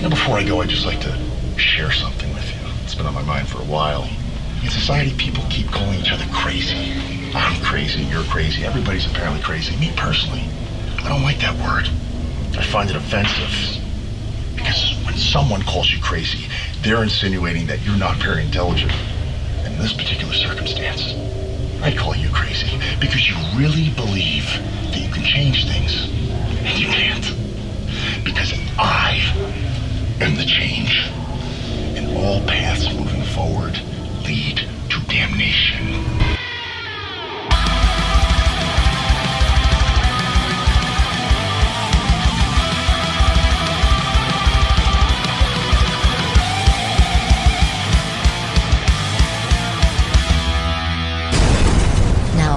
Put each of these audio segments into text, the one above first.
Before I go, I'd just like to share something with you. It's been on my mind for a while. In society, people keep calling each other crazy. I'm crazy, you're crazy, everybody's apparently crazy. Me personally, I don't like that word. I find it offensive. Because when someone calls you crazy, they're insinuating that you're not very intelligent. And in this particular circumstance, I call you crazy because you really believe that you can change things. And you can't. Because I am the change. And all paths moving forward lead to damnation.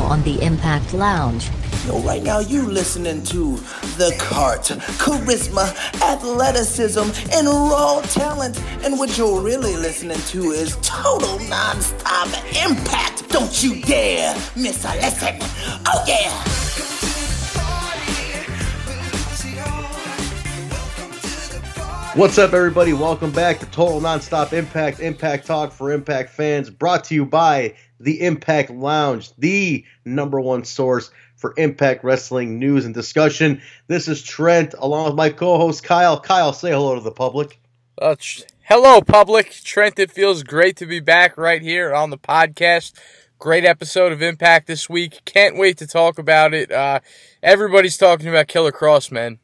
On the Impact Lounge. Yo, right now you listening to the cart, charisma, athleticism, and raw talent. And what you're really listening to is total non-stop impact. Don't you dare miss a lesson. Oh yeah! What's up, everybody? Welcome back to Total Nonstop Impact, Impact Talk for Impact fans, brought to you by the Impact Lounge, the #1 source for Impact Wrestling news and discussion. This is Trent, along with my co-host Kyle. Kyle, say hello to the public. Hello, public. Trent, it feels great to be back right here on the podcast. Great episode of Impact this week. Can't wait to talk about it. Everybody's talking about Killer Kross, man.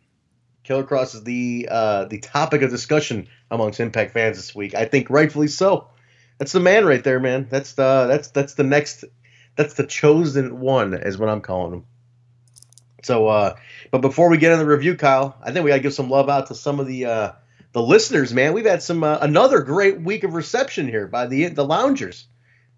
Killer Kross is the topic of discussion amongst Impact fans this week. I think rightfully so. That's the man right there, man. That's the chosen one, is what I'm calling him. So, but before we get in the review, Kyle, I think we gotta give some love out to some of the listeners, man. We've had some another great week of reception here by the loungers.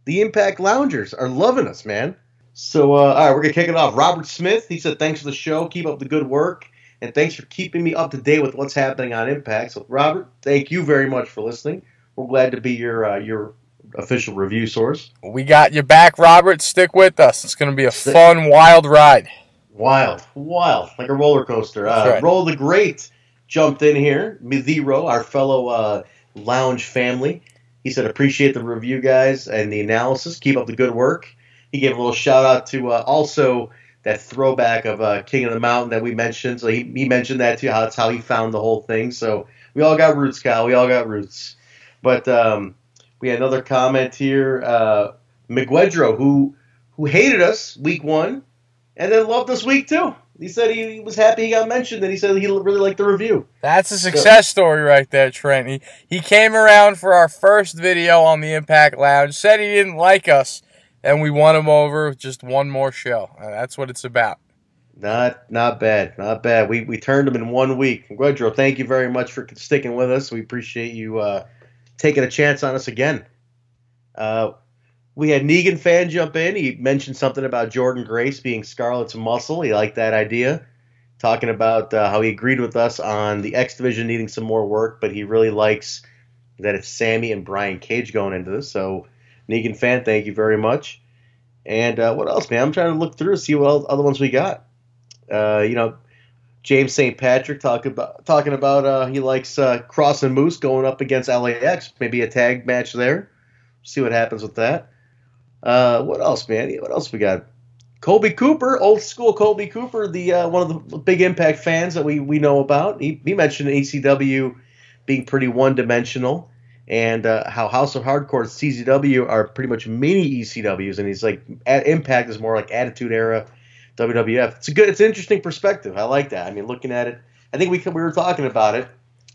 The Impact Loungers are loving us, man. So, all right, we're gonna kick it off. Robert Smith, he said, "Thanks for the show. Keep up the good work, and thanks for keeping me up to date with what's happening on Impact." So, Robert, thank you very much for listening. We're glad to be your official review source. We got your back, Robert. Stick with us. It's going to be a fun, wild ride. Wild, like a roller coaster. Right. Roll the Great jumped in here. Mizero, our fellow lounge family. He said, "Appreciate the review, guys, and the analysis. Keep up the good work." He gave a little shout out to also that throwback of King of the Mountain that we mentioned. So he mentioned that too. That's how he found the whole thing. So we all got roots, Kyle. We all got roots. But we had another comment here, Miguedro, who hated us week 1 and then loved us week 2. He said he was happy he got mentioned, and he said he really liked the review. That's a success story right there, Trent. He came around for our first video on the Impact Lounge, said he didn't like us, and we won him over with just one more show. That's what it's about. Not bad. We turned him in 1 week. Miguedro, thank you very much for sticking with us. We appreciate you taking a chance on us again. We had Negan fan jump in. He mentioned something about Jordan Grace being Scarlett's muscle. He liked that idea. Talking about how he agreed with us on the X Division needing some more work, but he really likes that it's Sami and Brian Cage going into this. So, Negan fan, thank you very much. And what else, man? I'm trying to look through to see what other ones we got. James St. Patrick talking about he likes Kross and Moose going up against LAX. Maybe a tag match there. See what happens with that. What else, man? What else we got? Colby Cooper, old school Colby Cooper, the one of the big Impact fans that we know about. He mentioned ECW being pretty one-dimensional, and how House of Hardcore and CZW are pretty much mini ECWs, and he's like, Impact is more like Attitude Era WWF. It's an interesting perspective. I like that. I mean, looking at it, I think we were talking about it.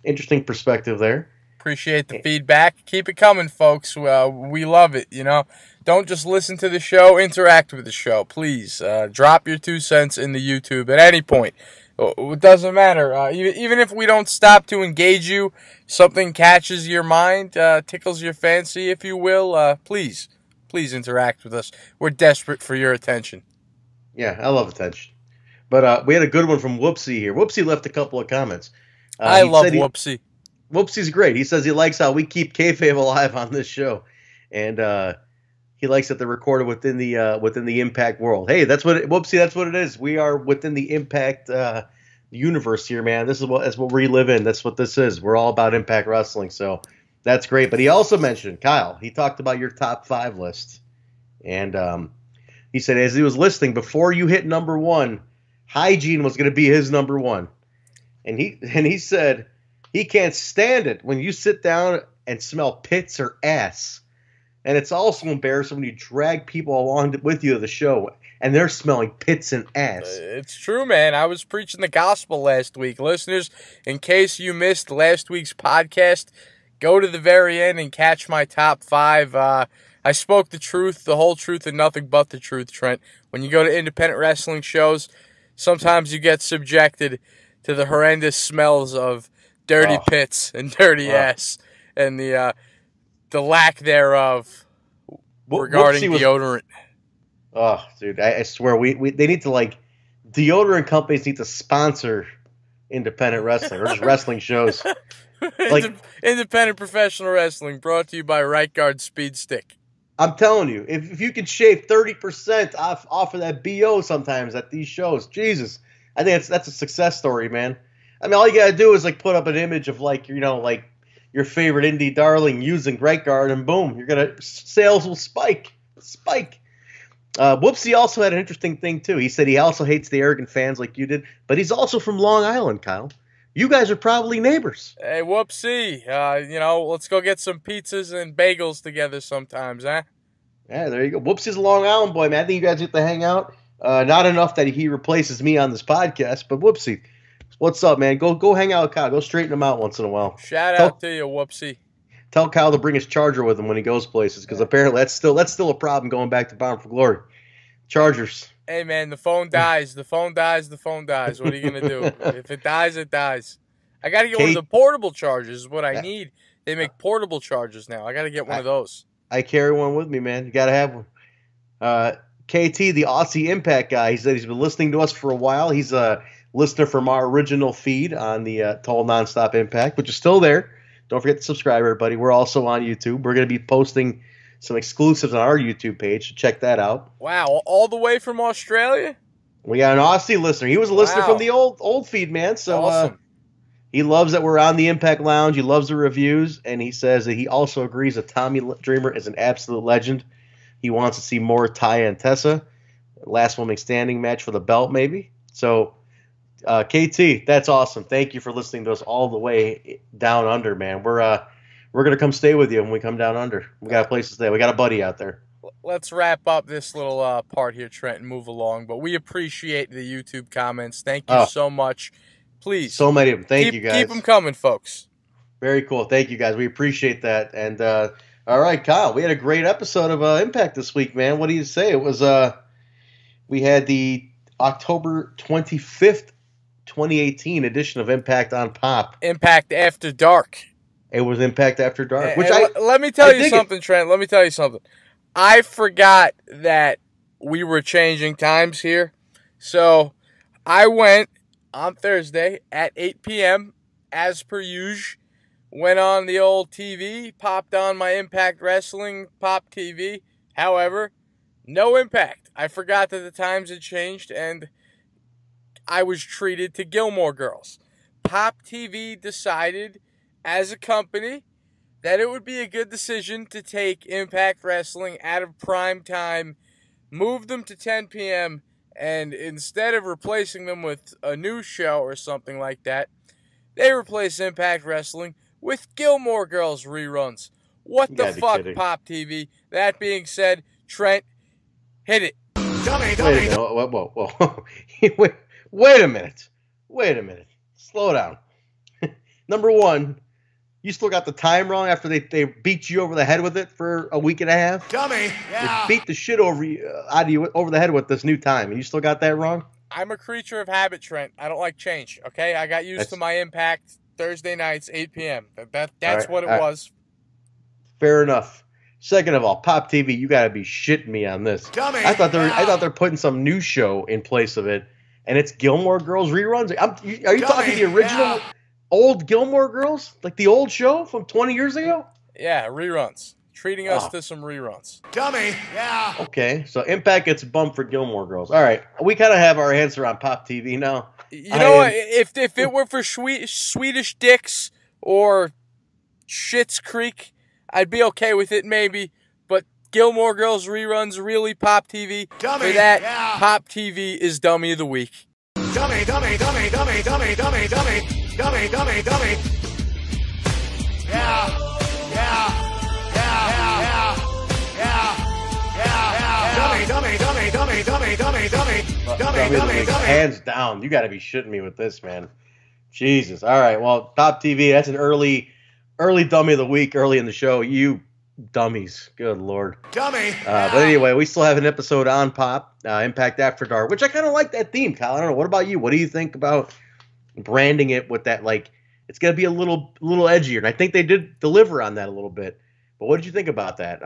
Interesting perspective there. Appreciate the feedback. Keep it coming, folks. We love it, Don't just listen to the show. Interact with the show, please. Drop your 2 cents in the YouTube at any point. It doesn't matter. Even if we don't stop to engage you, something catches your mind, tickles your fancy, if you will, please interact with us. We're desperate for your attention. Yeah, I love attention. But we had a good one from Whoopsie here. Whoopsie left a couple of comments. I love Whoopsie. Whoopsie's great. He says he likes how we keep kayfabe alive on this show, and he likes that they're recorded within the Impact world. Hey, Whoopsie. That's what it is. We are within the Impact universe here, man. That's what we live in. That's what this is. We're all about Impact Wrestling, so that's great. But he also mentioned, Kyle, he talked about your top 5 list. And he said as he was listening, before you hit number 1, hygiene was going to be his number 1. And he said he can't stand it when you sit down and smell pits or ass. And it's also embarrassing when you drag people along with you to the show and they're smelling pits and ass. It's true, man. I was preaching the gospel last week. Listeners, in case you missed last week's podcast, go to the very end and catch my top 5. I spoke the truth, the whole truth, and nothing but the truth, Trent. When you go to independent wrestling shows, sometimes you get subjected to the horrendous smells of dirty pits and dirty ass and the lack thereof regarding deodorant. Oh, dude, I swear they need to, like, deodorant companies need to sponsor independent wrestling or just wrestling shows. Like independent professional wrestling brought to you by Right Guard Speed Stick. I'm telling you, if you can shave 30% off of that BO sometimes at these shows, Jesus, I think that's a success story, man. I mean, all you gotta do is like put up an image of like your favorite indie darling using Right Guard, and boom, sales will spike. Whoopsie also had an interesting thing too. He said he also hates the arrogant fans like you did, but he's also from Long Island, Kyle. You guys are probably neighbors. Hey, Whoopsie, let's go get some pizzas and bagels together sometimes, huh? Yeah, there you go. Whoopsie's a Long Island boy, man. I think you guys get to hang out. Not enough that he replaces me on this podcast, but Whoopsie, what's up, man? Go hang out with Kyle. Go straighten him out once in a while. Shout out to you, Whoopsie. Tell Kyle to bring his charger with him when he goes places, because apparently that's still a problem going back to Bound for Glory. Chargers. Hey, man, the phone dies. The phone dies. What are you going to do? If it dies, it dies. I got to get one of the portable chargers is what I need. They make portable chargers now. I got to get one of those. I carry one with me, man. You got to have one. KT, the Aussie Impact guy, he said he's been listening to us for a while. He's a listener from our original feed on the Total Nonstop Impact, which is still there. Don't forget to subscribe, everybody. We're also on YouTube. We're going to be posting some exclusives on our YouTube page, so check that out. Wow, all the way from Australia? We got an Aussie listener. He was a listener from the old feed, man. So awesome. He loves that we're on the Impact Lounge. He loves the reviews, and he says that he also agrees that Tommy Dreamer is an absolute legend. He wants to see more Taya and Tessa. Last woman standing match for the belt, maybe. So, KT, that's awesome. Thank you for listening to us all the way down under, man. We're going to come stay with you when we come down under. We got a place to stay. We got a buddy out there. Let's wrap up this little part here, Trent, and move along. But we appreciate the YouTube comments. Thank you so much. Please. So many of them. Thank you, guys. Keep them coming, folks. Very cool. Thank you, guys. We appreciate that. And, all right, Kyle, we had a great episode of Impact this week, man. What do you say? It was, we had the October 25th, 2018 edition of Impact on Pop. Impact After Dark. It was Impact After Dark. Let me tell you something, Trent. Let me tell you something. I forgot that we were changing times here. So I went on Thursday at 8 p.m. as per usual. Went on the old TV, popped on my Impact Wrestling Pop TV. However, no Impact. I forgot that the times had changed, and I was treated to Gilmore Girls. Pop TV decided as a company that it would be a good decision to take Impact Wrestling out of prime time, move them to 10 p.m., and instead of replacing them with a new show or something like that, they replace Impact Wrestling with Gilmore Girls reruns. What the fuck, Pop TV? That being said, Trent, hit it. Wait a minute. Wait a minute. Slow down. Number one, you still got the time wrong after they beat you over the head with it for a week and a half? Dummy. Yeah. They beat the shit out of you over the head with this new time, and you still got that wrong? I'm a creature of habit, Trent. I don't like change, okay? I got used to my Impact Thursday nights, 8 p.m. That's what it was. Fair enough. Second of all, Pop TV, you got to be shitting me on this. Dummy. I thought they're putting some new show in place of it, and it's Gilmore Girls reruns. Are you talking the original old Gilmore Girls, like the old show from 20 years ago? Yeah, reruns. treating us to some reruns. Dummy, yeah. Okay, so Impact gets bumped for Gilmore Girls. All right, we kind of have our answer on Pop TV now. You know what? If it were for Swedish Dicks or Schitt's Creek, I'd be okay with it maybe. But Gilmore Girls reruns really Pop TV. Dummy, for that, yeah. Pop TV is Dummy of the Week. Dummy, dummy, dummy, dummy, dummy, dummy, dummy, dummy, dummy, dummy. Yeah, yeah, yeah, yeah, yeah. Dummy, dummy, dummy, dummy, dummy, dummy, dummy, dummy, dummy, dummy. Hands down, you got to be shitting me with this, man. Jesus. All right, well, Pop TV, that's an early Dummy of the Week, early in the show. You dummies. Good Lord. Dummy. But anyway, we still have an episode on Pop, Impact After Dark, which I kind of like that theme, Kyle. I don't know. What about you? What do you think about branding it with that, like, it's going to be a little edgier, and I think they did deliver on that a little bit. But what did you think about that?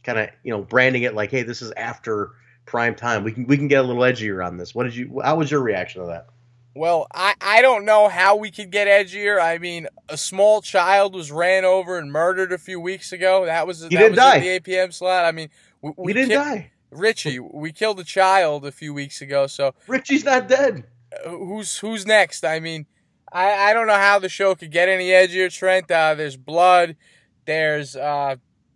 Kind of, branding it like, hey, this is after prime time. We can get a little edgier on this. How was your reaction to that? Well, I don't know how we could get edgier. I mean, a small child was ran over and murdered a few weeks ago. That was in the APM slot. I mean, we didn't die. Richie, we killed a child a few weeks ago. So Richie's not dead. Who's next? I mean, I don't know how the show could get any edgier, Trent. There's blood. There's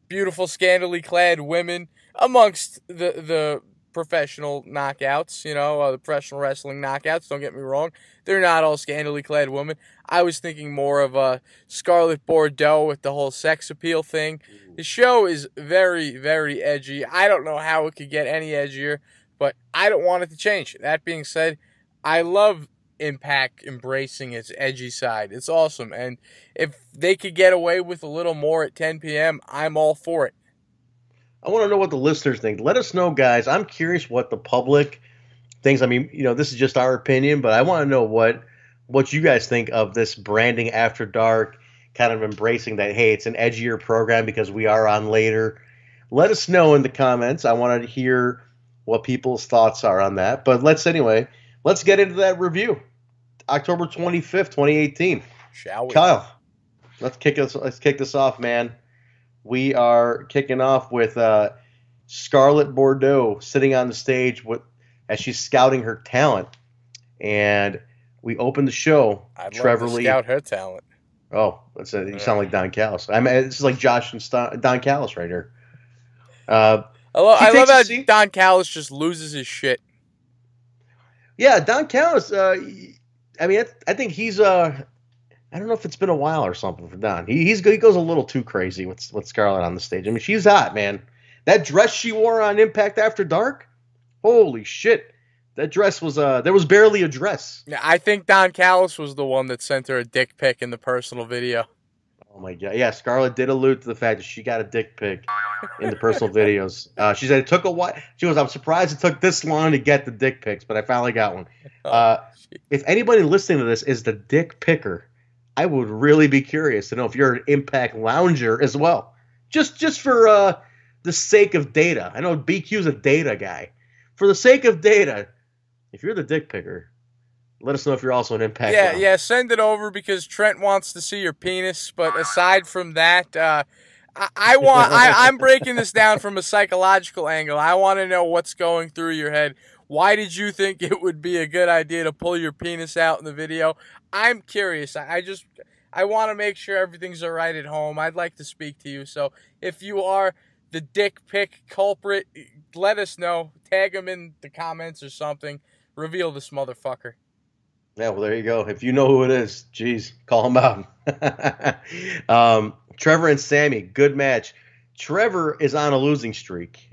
beautiful, scantily clad women amongst the professional knockouts, the professional wrestling knockouts. Don't get me wrong. They're not all scantily clad women. I was thinking more of Scarlett Bordeaux with the whole sex appeal thing. The show is very, very edgy. I don't know how it could get any edgier, but I don't want it to change. That being said, I love Impact embracing its edgy side. It's awesome. And if they could get away with a little more at 10 p.m., I'm all for it. I want to know what the listeners think. Let us know, guys. I'm curious what the public thinks. I mean, this is just our opinion, but I want to know what you guys think of this branding After Dark, kind of embracing that, hey, it's an edgier program because we are on later. Let us know in the comments. I want to hear what people's thoughts are on that. But let's get into that review. October 25th, 2018. Shall we? Kyle, let's kick this off, man. We are kicking off with Scarlett Bordeaux sitting on the stage as she's scouting her talent. And we open the show. I'd love to scout her talent. Oh, you sound like Don Callis. I mean, this is like Josh and Don Callis right here. I love how Don Callis just loses his shit. Yeah, Don Callis, I think he's I don't know if it's been a while or something for Don. He goes a little too crazy with Scarlett on the stage. I mean, she's hot, man. That dress she wore on Impact After Dark, holy shit. That dress was there was barely a dress. Yeah, I think Don Callis was the one that sent her a dick pic in the personal video. Oh my God. Yeah, Scarlett did allude to the fact that she got a dick pic in the personal videos. She said it took a while. She goes, I'm surprised it took this long to get the dick pics, but I finally got one. If anybody listening to this is the dick picker, I would really be curious to know if you're an Impact lounger as well. Just for the sake of data. I know BQ's a data guy. For the sake of data, if you're the dick picker, let us know if you're also an Impact lounger. Yeah, send it over because Trent wants to see your penis. But aside from that, I'm breaking this down from a psychological angle. I want to know what's going through your head. Why did you think it would be a good idea to pull your penis out in the video? I'm curious. I want to make sure everything's all right at home. I'd like to speak to you. So if you are the dick pic culprit, let us know. Tag him in the comments or something. Reveal this motherfucker. Yeah, well, there you go. If you know who it is, geez, call him out. Trevor and Sami, good match. Trevor is on a losing streak.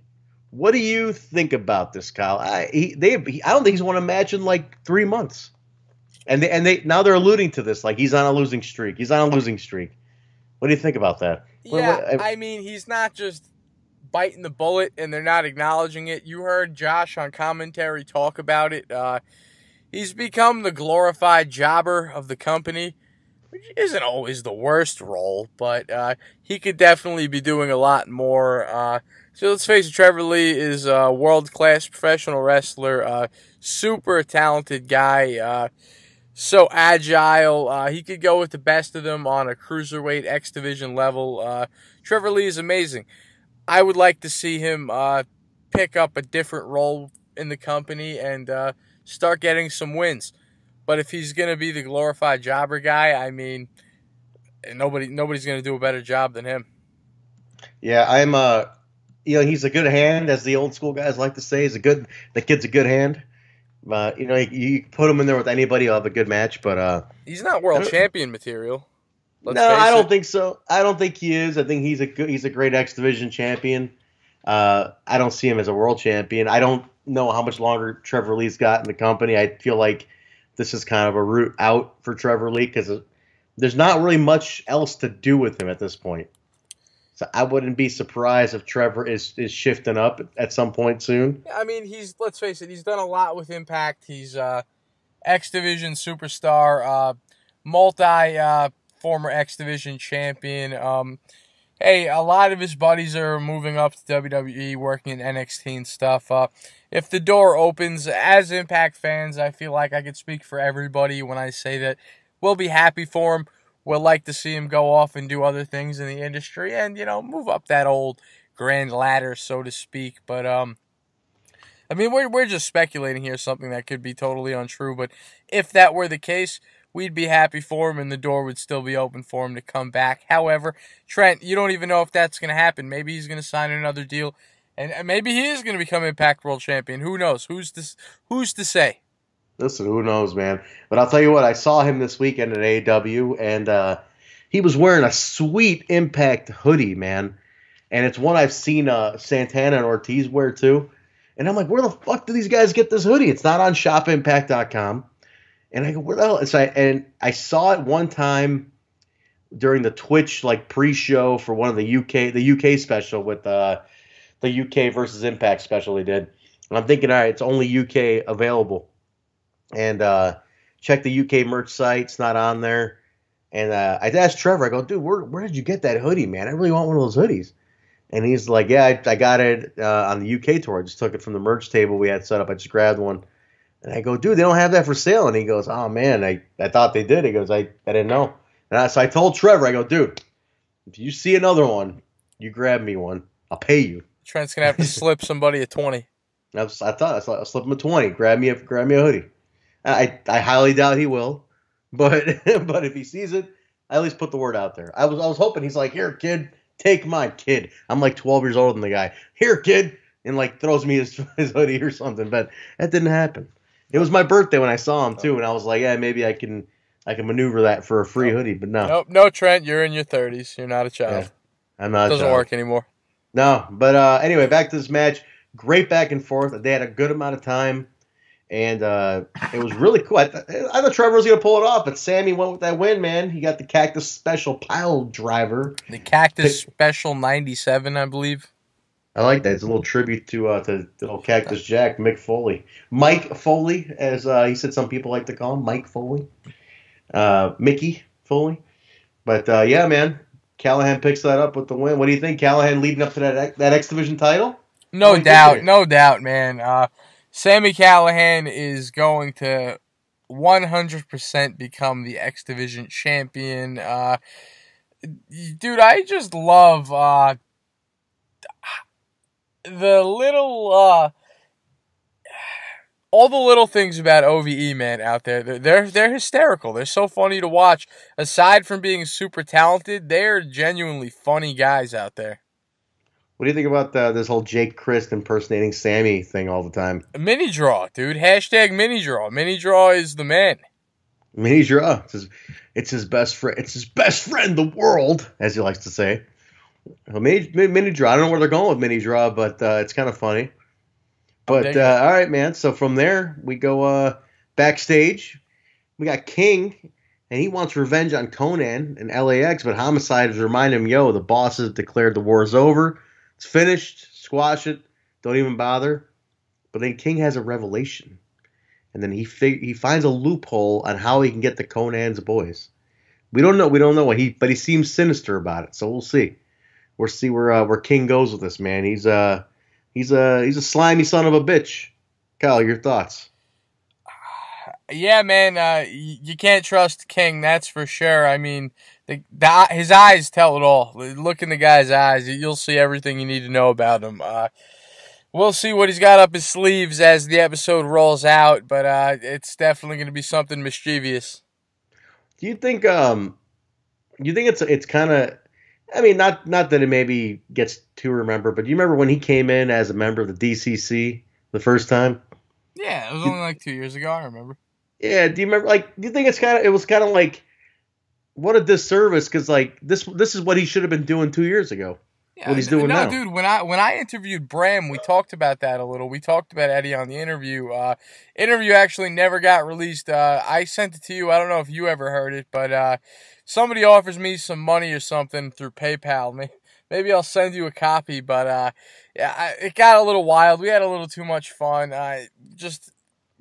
What do you think about this, Kyle? I don't think he's won a match in like 3 months, and they now they're alluding to this like he's on a losing streak. He's on a losing streak. What do you think about that? Yeah, I mean, he's not just biting the bullet, and they're not acknowledging it. You heard Josh on commentary talk about it. He's become the glorified jobber of the company, which isn't always the worst role, but he could definitely be doing a lot more. So let's face it, Trevor Lee is a world-class professional wrestler, super talented guy. so agile. He could go with the best of them on a cruiserweight X Division level. Trevor Lee is amazing. I would like to see him pick up a different role in the company and start getting some wins. But if he's going to be the glorified jobber guy, I mean, nobody's going to do a better job than him. Yeah, I'm he's a good hand, as the old school guys like to say. The kid's a good hand. You put him in there with anybody, he'll have a good match. But he's not world champion material. I don't think so. I don't think he is. I think he's a great X Division champion. I don't see him as a world champion. I don't know how much longer Trevor Lee's got in the company. I feel like this is kind of a route out for Trevor Lee because there's not really much else to do with him at this point. So I wouldn't be surprised if Trevor is shifting up at some point soon. I mean, let's face it, he's done a lot with Impact. He's X Division superstar, multi former X Division champion. Hey, a lot of his buddies are moving up to WWE, working in NXT and stuff. If the door opens, as Impact fans, I feel like I could speak for everybody when I say that we'll be happy for him. We'll like to see him go off and do other things in the industry and, move up that old grand ladder, so to speak. But, I mean, we're just speculating here, something that could be totally untrue. But if that were the case, we'd be happy for him and the door would still be open for him to come back. However, Trent, you don't even know if that's going to happen. Maybe he's going to sign another deal and maybe he is going to become Impact World Champion. Who knows? Who's to say? Listen, who knows, man? But I'll tell you what, I saw him this weekend at AEW, and he was wearing a sweet Impact hoodie, man. And it's one I've seen Santana and Ortiz wear, too. And I'm like, where the fuck do these guys get this hoodie? It's not on shopimpact.com. And I go, where the hell? And I saw it one time during the Twitch pre-show for one of the UK special with the UK versus Impact special they did. And I'm thinking, all right, it's only UK available. And check the UK merch site. It's not on there. And I asked Trevor, I go, dude, where did you get that hoodie, man? I really want one of those hoodies. And he's like, yeah, I got it on the UK tour. I just took it from the merch table we had set up. I just grabbed one. And I go, dude, they don't have that for sale. And he goes, oh, man, I thought they did. He goes, I didn't know. And so I told Trevor, I go, dude, if you see another one, you grab me one. I'll pay you. Trent's going to have to slip somebody a 20. I thought I'll slip him a 20. Grab me a hoodie. I highly doubt he will, but if he sees it, I at least put the word out there. I was hoping he's like, here, kid, take mine, kid. I'm 12 years older than the guy. Here, kid, and throws me his hoodie or something. But that didn't happen. It was my birthday when I saw him too, and I was like, yeah, maybe I can maneuver that for a free hoodie. But no, no, Trent, you're in your 30s. You're not a child. Yeah, I'm not. It doesn't work anymore. No, but anyway, back to this match. Great back and forth. They had a good amount of time. And it was really cool. I thought Trevor was going to pull it off, but Sami went with that win, man. He got the Cactus Special Pile Driver. The Cactus Special 97, I believe. I like that. It's a little tribute to little Cactus Jack, Mick Foley. Mike Foley, as he said some people like to call him, Mike Foley. Mickey Foley. But, yeah, man, Callihan picks that up with the win. What do you think, Callihan leading up to that X Division title? No doubt, man. Sami Callihan is going to 100% become the X Division champion. Dude, I just love the little all the little things about OVE, man, out there. They're hysterical. They're so funny to watch. Aside from being super talented, they're genuinely funny guys out there. What do you think about this whole Jake Christ impersonating Sami thing all the time? Mini Draw, dude. Hashtag Mini Draw. Mini Draw is the man. Mini Draw. It's his best friend. It's his best friend, the world, as he likes to say. Mini Draw. I don't know where they're going with Mini Draw, but it's kind of funny. But all right, man. So from there we go backstage. We got King, and he wants revenge on Conan and LAX, but Homicide is reminding him, yo, the bosses declared the war is over. It's finished. Squash it. Don't even bother. But then King has a revelation. And then he finds a loophole on how he can get the Conan's boys. We don't know but he seems sinister about it. So we'll see. We'll see where King goes with this, man. He's a slimy son of a bitch. Kyle, your thoughts? Yeah, man, you can't trust King, that's for sure. I mean, his eyes tell it all. Look in the guy's eyes. You'll see everything you need to know about him. We'll see what he's got up his sleeves as the episode rolls out, but it's definitely going to be something mischievous. Do you think it's kind of, I mean, not that it maybe gets too remembered, but do you remember when he came in as a member of the DCC the first time? Yeah, it was only like 2 years ago, I remember. Yeah, do you remember, like, do you think it was kind of like, what a disservice, because, like, this is what he should have been doing 2 years ago. Yeah, what he's doing now. No, dude, when I interviewed Bram, we talked about that a little. We talked about Eddie on the interview. Interview actually never got released. I sent it to you. I don't know if you ever heard it, but somebody offers me some money or something through PayPal. Maybe I'll send you a copy, but yeah, it got a little wild. We had a little too much fun.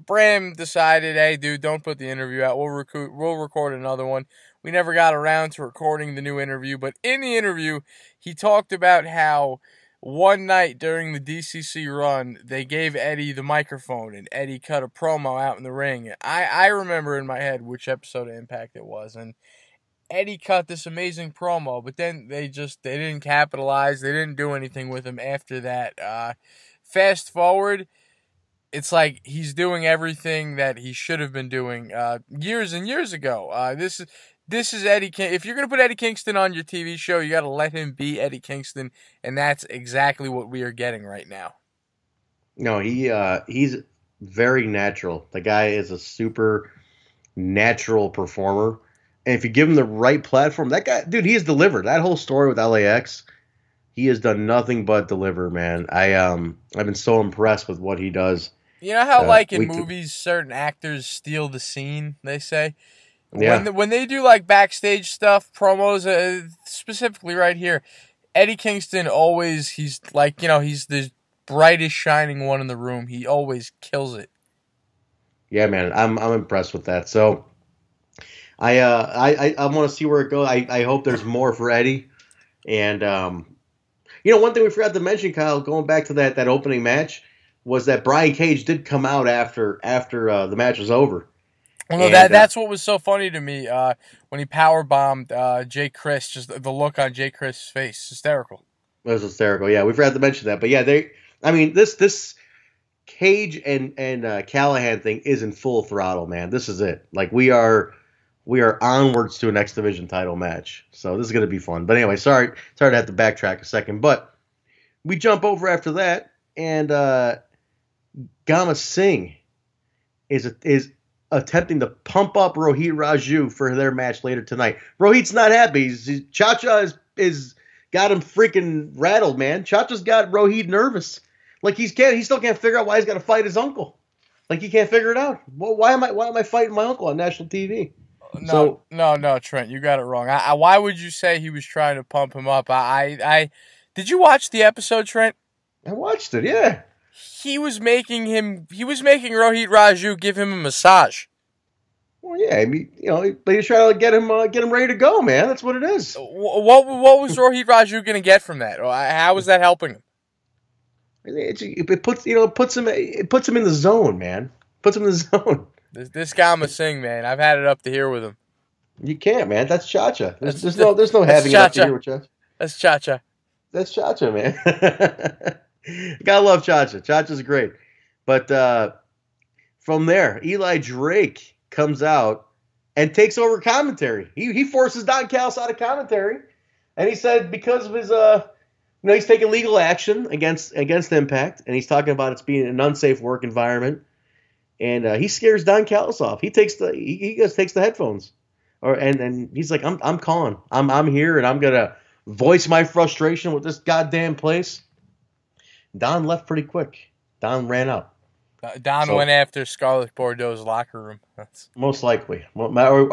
Bram decided, hey, dude, don't put the interview out. We'll record another one. We never got around to recording the new interview, but in the interview, he talked about how one night during the DCC run, they gave Eddie the microphone, and Eddie cut a promo out in the ring. I remember in my head which episode of Impact it was, and Eddie cut this amazing promo, but then they didn't capitalize. They didn't do anything with him after that. Fast forward, it's like he's doing everything that he should have been doing years and years ago. This is Eddie King. If you're going to put Eddie Kingston on your TV show, you got to let him be Eddie Kingston, and that's exactly what we are getting right now. No, he's very natural. The guy is a super natural performer. And if you give him the right platform, that guy, dude, he has delivered. That whole story with LAX, he has done nothing but deliver, man. I've been so impressed with what he does. You know how, like, in movies, certain actors steal the scene, they say? Yeah. When they do, like, backstage stuff, promos, specifically right here, Eddie Kingston always, he's like, he's the brightest shining one in the room. He always kills it. Yeah, man, I'm impressed with that. So I want to see where it goes. I hope there's more for Eddie. And one thing we forgot to mention, Kyle, going back to that opening match, was that Brian Cage did come out after the match was over. Well, no, that's what was so funny to me when he powerbombed Jay Chris. Just the look on Jay Chris' face, hysterical. It was hysterical. Yeah, we forgot to mention that. But yeah, this Cage and Callihan thing is in full throttle, man. This is it. Like, we are onwards to an X Division title match. So this is going to be fun. But anyway, sorry to have to backtrack a second. But we jump over after that, and Gama Singh is attempting to pump up Rohit Raj for their match later tonight. Rohit's not happy. Chacha is got him freaking rattled, man. Chacha's got Rohit nervous. Like, he still can't figure out why he's got to fight his uncle. Like, he can't figure it out. Well, why am I fighting my uncle on national TV? No, Trent, you got it wrong. Why would you say he was trying to pump him up? Did you watch the episode, Trent? I watched it, yeah. He was making Rohit Raju give him a massage. Well, yeah, I mean, but he's trying to get him ready to go, man. That's what it is. What was Rohit Raju going to get from that? How was that helping him? It puts him in the zone, man. Puts him in the zone. This Gama Singh, man, I've had it up to here with him. You can't, man. That's Chacha. There's no having it up to here with Chacha. That's Chacha. That's Chacha, man. Gotta love Chacha. Chacha's great. But from there, Eli Drake comes out and takes over commentary. He forces Don Callis out of commentary, and he said because of his he's taking legal action against Impact, and he's talking about it's being an unsafe work environment. And he scares Don Callis off. He takes the headphones, and he's like, I'm calling. I'm here, and I'm gonna voice my frustration with this goddamn place. Don left pretty quick. Don ran out. Don went after Scarlett Bordeaux's locker room. Most likely, or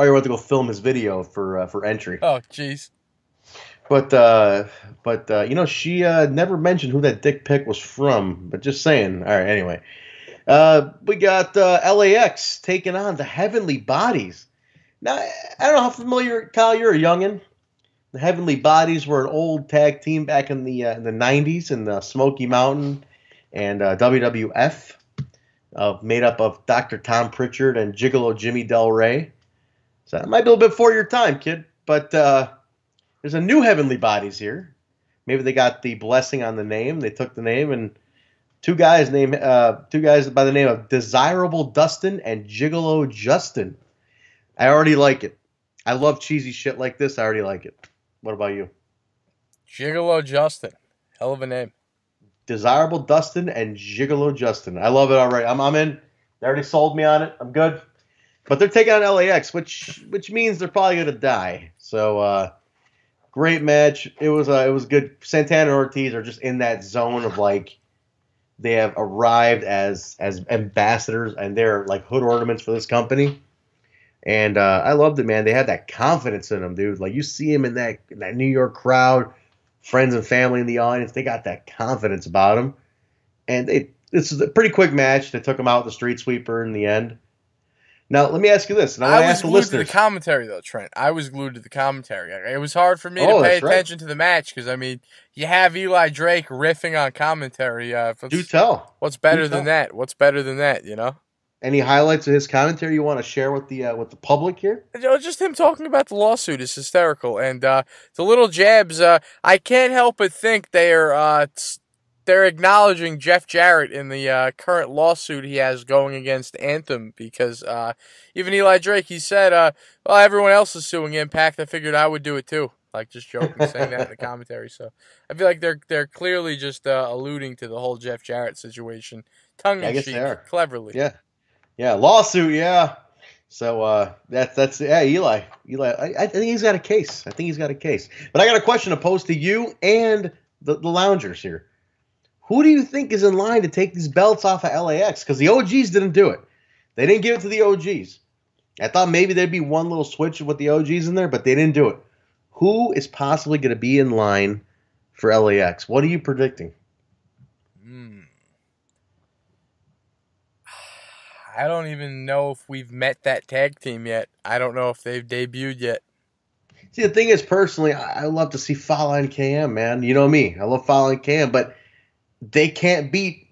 he went to go film his video for entry. Oh, jeez. But she never mentioned who that dick pic was from. But just saying. All right. Anyway. We got LAX taking on the Heavenly Bodies. Now, I don't know how familiar, Kyle, you're a youngin'. The Heavenly Bodies were an old tag team back in the 90s in the Smoky Mountain and WWF. made up of Dr. Tom Pritchard and Gigolo Jimmy Del Rey. So that might be a little bit before your time, kid. But there's a new Heavenly Bodies here. Maybe they got the blessing on the name. They took the name, and two guys by the name of Desirable Dustin and Gigolo Justin. I already like it. I love cheesy shit like this. I already like it. What about you? Gigolo Justin. Hell of a name. Desirable Dustin and Gigolo Justin. I love it already. I'm in. They already sold me on it. I'm good. But they're taking on LAX, which means they're probably gonna die. So great match. It was good. Santana and Ortiz are just in that zone of like they have arrived as ambassadors and they're like hood ornaments for this company. And I loved it, man. They had that confidence in them, dude. Like you see them in that New York crowd, friends and family in the audience. They got that confidence about them. And this is a pretty quick match. They took them out with the street sweeper in the end. Now, let me ask you this. And I was glued to the commentary, though, Trent. I was glued to the commentary. It was hard for me to pay attention to the match because, I mean, you have Eli Drake riffing on commentary. Do tell. What's better than that? What's better than that, you know? Any highlights of his commentary you want to share with the public here? Just him talking about the lawsuit is hysterical. And the little jabs, I can't help but think they're acknowledging Jeff Jarrett in the current lawsuit he has going against Anthem because even Eli Drake, he said, well, everyone else is suing Impact. I figured I would do it too. Like just joking, saying that in the commentary. So I feel like they're clearly just alluding to the whole Jeff Jarrett situation, tongue in cheek, cleverly. Yeah, lawsuit, yeah. So that's Eli. I think he's got a case. But I got a question to pose to you and the loungers here. Who do you think is in line to take these belts off of LAX? Because the OGs didn't do it. They didn't give it to the OGs. I thought maybe there'd be one little switch with the OGs in there, but they didn't do it. Who is possibly going to be in line for LAX? What are you predicting? I don't even know if we've met that tag team yet. I don't know if they've debuted yet. See, the thing is, personally, I love to see Fallah and KM, man. You know me. I love Fallah and KM, but they can't beat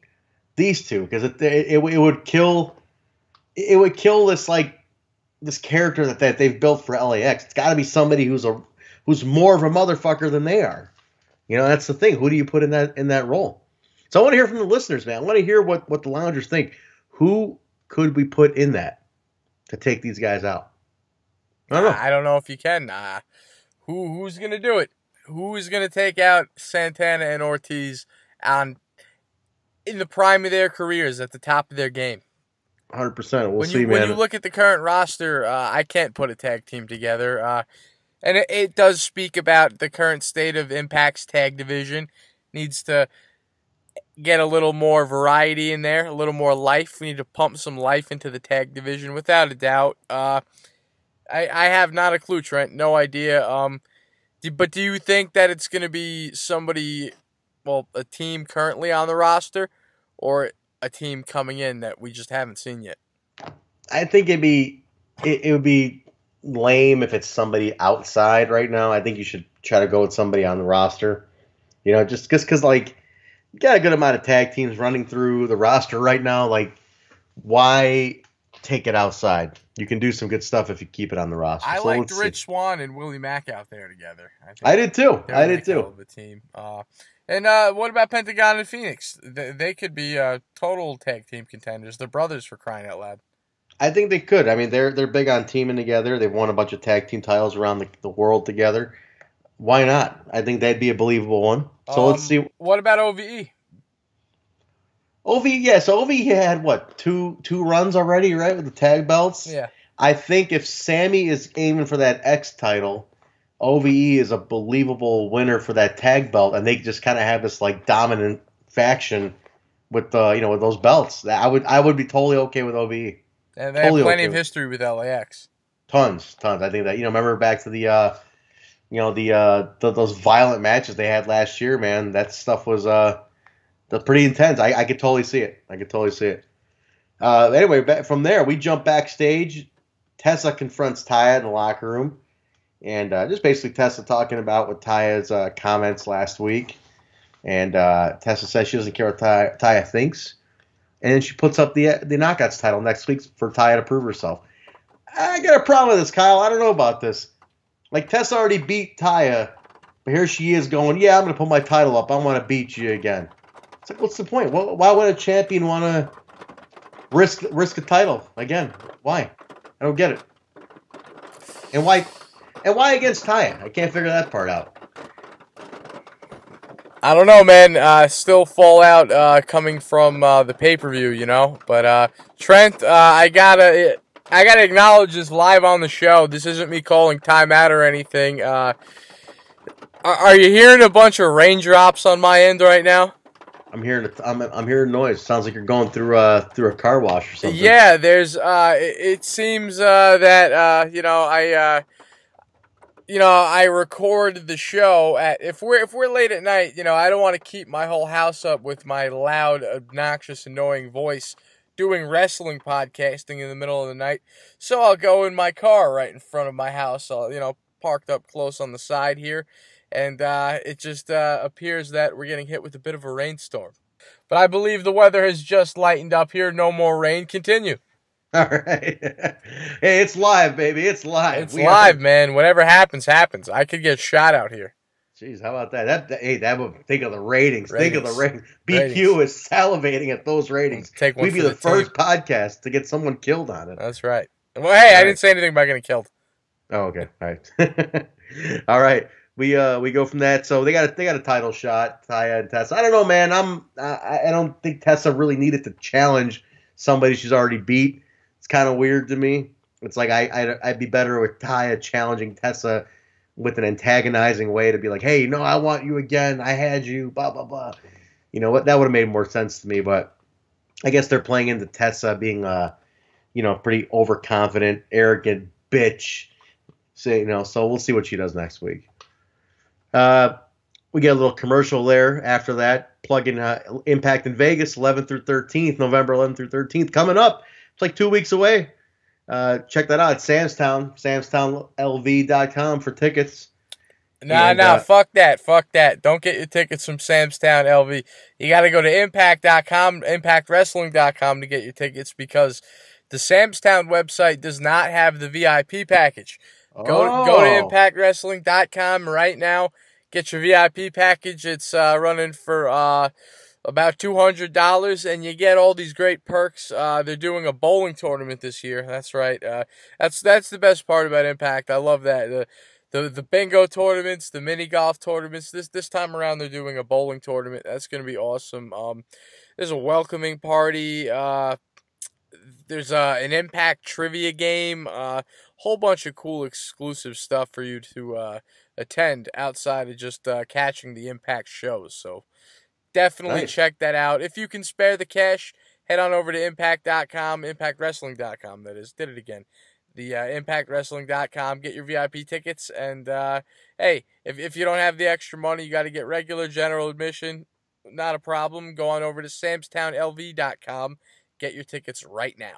these two because it would kill this character that they've built for LAX. It's got to be somebody who's more of a motherfucker than they are. You know, that's the thing. Who do you put in that role? So I want to hear from the listeners, man. I want to hear what the loungers think. Who could we put in that to take these guys out? I don't know if you can. Who's gonna do it? Who is gonna take out Santana and Ortiz in the prime of their careers, at the top of their game? 100%. We'll see, man. When you look at the current roster, I can't put a tag team together. And it does speak about the current state of Impact's tag division. Needs to get a little more variety in there, a little more life. We need to pump some life into the tag division, without a doubt. I have not a clue, Trent. No idea. But do you think that it's going to be somebody, well, a team currently on the roster, or a team coming in that we just haven't seen yet? I think it would be lame if it's somebody outside right now. I think you should try to go with somebody on the roster. You know, just because, like, you got a good amount of tag teams running through the roster right now. Like, why take it outside? You can do some good stuff if you keep it on the roster. I liked Rich Swann and Willie Mack out there together. I did too. Of a team. And what about Pentagon and Fenix? They could be total tag team contenders. They're brothers, for crying out loud. I think they could. I mean, they're big on teaming together. They've won a bunch of tag team titles around the world together. Why not? I think that'd be a believable one. So let's see. What about OVE? OVE, yeah. So OVE had what, two runs already, right, with the tag belts? Yeah. I think if Sami is aiming for that X title, OVE is a believable winner for that tag belt, and they just kind of have this like dominant faction with with those belts. I would be totally okay with OVE. And they have plenty of history with LAX. Tons. I think that remember back to the those violent matches they had last year, man. That stuff was pretty intense. I could totally see it. Anyway, from there we jump backstage. Tessa confronts Taya in the locker room, and just basically Tessa talking about what Taya's comments last week. And Tessa says she doesn't care what Taya thinks. and then she puts up the Knockouts title next week for Taya to prove herself. I got a problem with this, Kyle. I don't know about this. Like, Tessa already beat Taya, but here she is going, yeah, I'm going to put my title up. I want to beat you again. It's like, what's the point? Why would a champion want to risk a title again? Why? I don't get it. And why against Taya? I can't figure that part out. I don't know, man. Still fallout coming from the pay-per-view, you know. But Trent, I gotta acknowledge this live on the show. This isn't me calling timeout or anything. Are you hearing a bunch of raindrops on my end right now? I'm hearing noise. Sounds like you're going through a car wash or something. Yeah, there's. It seems that I record the show at if we're late at night. You know, I don't want to keep my whole house up with my loud, obnoxious, annoying voice doing wrestling podcasting in the middle of the night. So I'll go in my car right in front of my house. I'll parked up close on the side here. And it just appears that we're getting hit with a bit of a rainstorm. But I believe the weather has just lightened up here. No more rain. Continue. All right. Hey, it's live, baby. It's live. It's live, man. Whatever happens, happens. I could get shot out here. Jeez, how about that? That would think of the ratings. Think of the ratings. BQ is salivating at those ratings. We'd be the first podcast to get someone killed on it. That's right. Well, hey, I didn't say anything about getting killed. Oh, okay. All right. All right. We go from that. So they got a title shot, Taya and Tessa. I don't know, man. I don't think Tessa really needed to challenge somebody she's already beat. It's kind of weird to me. It's like I'd be better with Taya challenging Tessa with an antagonizing way to be like, hey, no, I want you again. I had you. Blah blah blah. You know what? That would have made more sense to me. But I guess they're playing into Tessa being pretty overconfident, arrogant bitch. So so we'll see what she does next week. We get a little commercial there after that. Plug in Impact in Vegas, 11th through 13th, November 11th through 13th. Coming up. It's like 2 weeks away. Check that out. It's Samstown, SamstownLV.com for tickets. Nah, fuck that. Don't get your tickets from Samstown LV. You got to go to Impact.com, ImpactWrestling.com to get your tickets because the Samstown website does not have the VIP package. Go to ImpactWrestling.com right now. Get your VIP package. It's running for about $200, and you get all these great perks. They're doing a bowling tournament this year. That's right. That's the best part about Impact. I love that. The bingo tournaments, the mini golf tournaments. This time around, they're doing a bowling tournament. That's going to be awesome. There's a welcoming party. There's an Impact trivia game. Whole bunch of cool exclusive stuff for you to attend outside of just catching the Impact shows. So definitely check that out. If you can spare the cash, head on over to Impact.com, ImpactWrestling.com, that is. Did it again. The ImpactWrestling.com. Get your VIP tickets. And, hey, if you don't have the extra money, you got to get regular general admission. Not a problem. Go on over to SamstownLV.com. Get your tickets right now.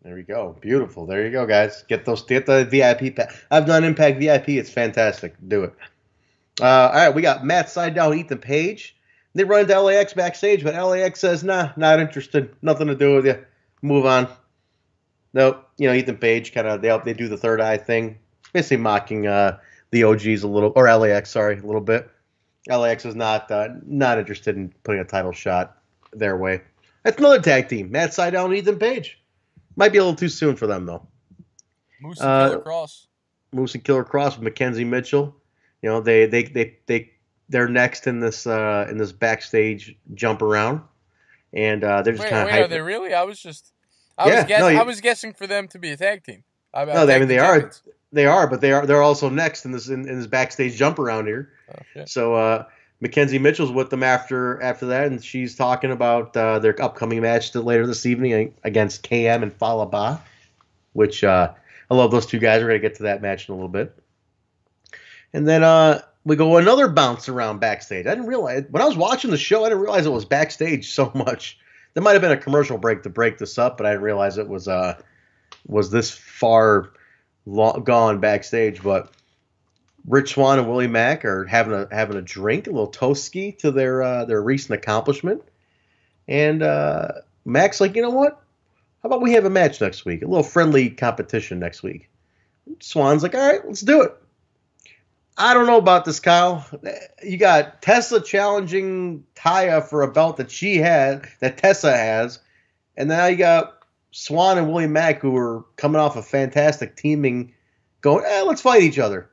There we go. Beautiful. There you go, guys. Get the VIP. I've done Impact VIP. It's fantastic. Do it. All right, we got Matt Sydal, Ethan Page. They run into LAX backstage, but LAX says, nah, not interested. Nothing to do with you. Move on. Nope. Ethan Page kind of they do the third eye thing, basically mocking the OGs a little, or LAX, sorry, a little bit. LAX is not interested in putting a title shot their way. That's another tag team. Matt Sydal and Ethan Page. Might be a little too soon for them though. Moose and Killer Kross. Moose and Killer Kross with Mackenzie Mitchell. They're next in this backstage jump around, and they're just kind of. Wait, are they really? I was guessing for them to be a tag team. They are, but they're also next in this backstage jump around here. Oh, so Mackenzie Mitchell's with them after that, and she's talking about their upcoming match later this evening against KM and Fallah, which I love those two guys. We're gonna get to that match in a little bit, and then we go another bounce around backstage. I didn't realize when I was watching the show, I didn't realize it was backstage so much. There might have been a commercial break to break this up, but I didn't realize it was this far gone backstage. But Rich Swann and Willie Mack are having a drink, a little toast-ski to their recent accomplishment. And Mac's like, you know what? How about we have a match next week? A little friendly competition next week. Swan's like, all right, let's do it. I don't know about this, Kyle. You got Tessa challenging Taya for a belt that Tessa has. And now you got Swan and Willie Mack, who are coming off a fantastic teaming, going, let's fight each other.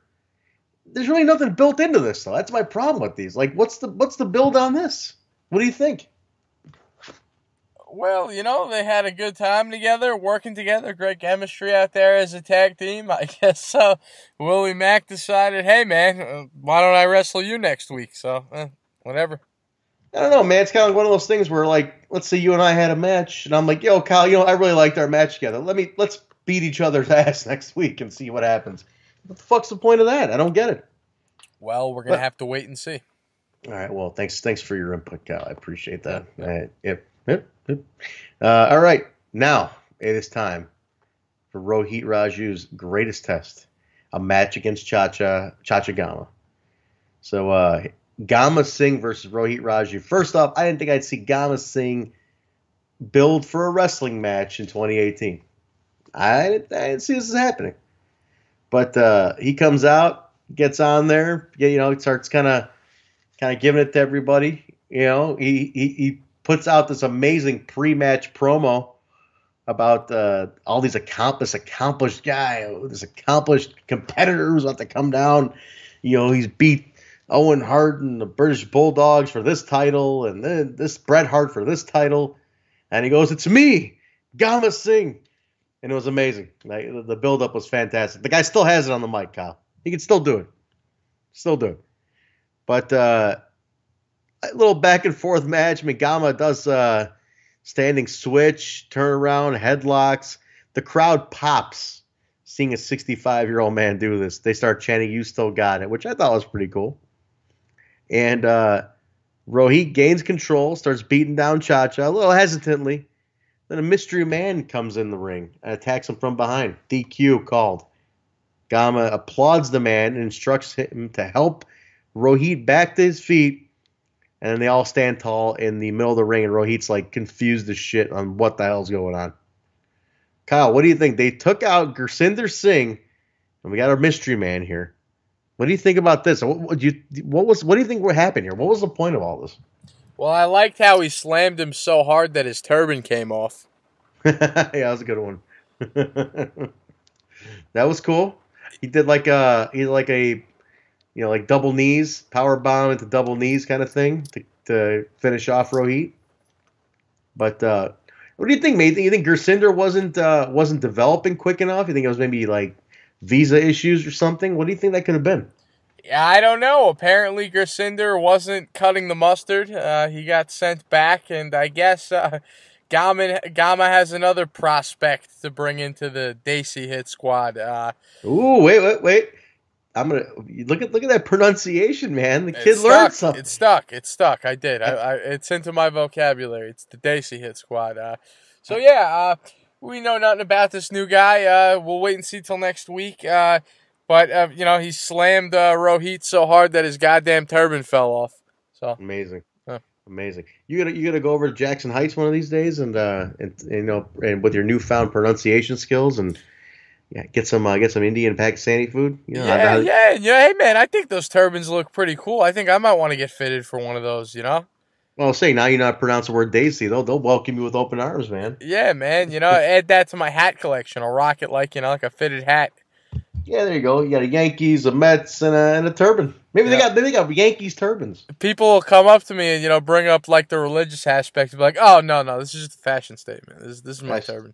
There's really nothing built into this, though. That's my problem with these. Like, what's the build on this? What do you think? Well, they had a good time together, working together, great chemistry out there as a tag team. I guess Willie Mack decided, hey, man, why don't I wrestle you next week? So, whatever. I don't know, man. It's kind of like one of those things where, like, let's say you and I had a match, and I'm like, yo, Kyle, I really liked our match together. Let's beat each other's ass next week and see what happens. What the fuck's the point of that? I don't get it. Well, we're going to have to wait and see. All right, well, thanks for your input, Kyle. I appreciate that. Yep. All right, now it is time for Rohit Raju's greatest test, a match against Chacha Gama. So Gama Singh versus Rohit Raju. First off, I didn't think I'd see Gama Singh build for a wrestling match in 2018. I didn't see this happening. But he comes out, gets on there, he starts kind of giving it to everybody. He puts out this amazing pre-match promo about all these accomplished guy, this accomplished competitor who's about to come down. He's beat Owen Hart and the British Bulldogs for this title, and then this Bret Hart for this title. And he goes, "It's me, Gama Singh." And it was amazing. Like, the build-up was fantastic. The guy still has it on the mic, Kyle. He can still do it. But a little back-and-forth match. Gama does standing switch, turnaround, headlocks. The crowd pops seeing a 65-year-old man do this. They start chanting, "You still got it," which I thought was pretty cool. And Rohit gains control, starts beating down Chacha a little hesitantly. Then a mystery man comes in the ring and attacks him from behind. DQ called. Gama applauds the man and instructs him to help Rohit back to his feet. And then they all stand tall in the middle of the ring, and Rohit's like confused as shit on what the hell's going on. Kyle, what do you think? They took out Gursinder Singh, and we got our mystery man here. What do you think about this? What do you think what happened here? What was the point of all this? Well, I liked how he slammed him so hard that his turban came off. Yeah, that was a good one. That was cool. He did like a double knees, power bomb into double knees kind of thing to finish off Rohit. But what do you think, mate? You think Gursinder wasn't developing quick enough? You think it was maybe like visa issues or something? What do you think that could have been? I don't know. Apparently, Gursinder wasn't cutting the mustard. He got sent back, and I guess Gama has another prospect to bring into the Desi Hit Squad. Ooh, wait. I'm gonna look at that pronunciation, man. The kid learned something. It's stuck. I did. It's into my vocabulary. It's the Desi Hit Squad. We know nothing about this new guy. We'll wait and see till next week. But he slammed Rohit so hard that his goddamn turban fell off. So amazing, amazing. You gotta go over to Jackson Heights one of these days, and with your newfound pronunciation skills, and get some Indian Pakistani food. Hey man, I think those turbans look pretty cool. I think I might want to get fitted for one of those. Well, say now you know how to pronounce the word Desi. They'll welcome you with open arms, man. Yeah, man. Add that to my hat collection. I'll rock it like a fitted hat. Yeah, there you go. You got a Yankees, a Mets, and a turban. Maybe they got Yankees turbans. People will come up to me and bring up like the religious aspect, and be like, "Oh no, this is just a fashion statement. This is my turban."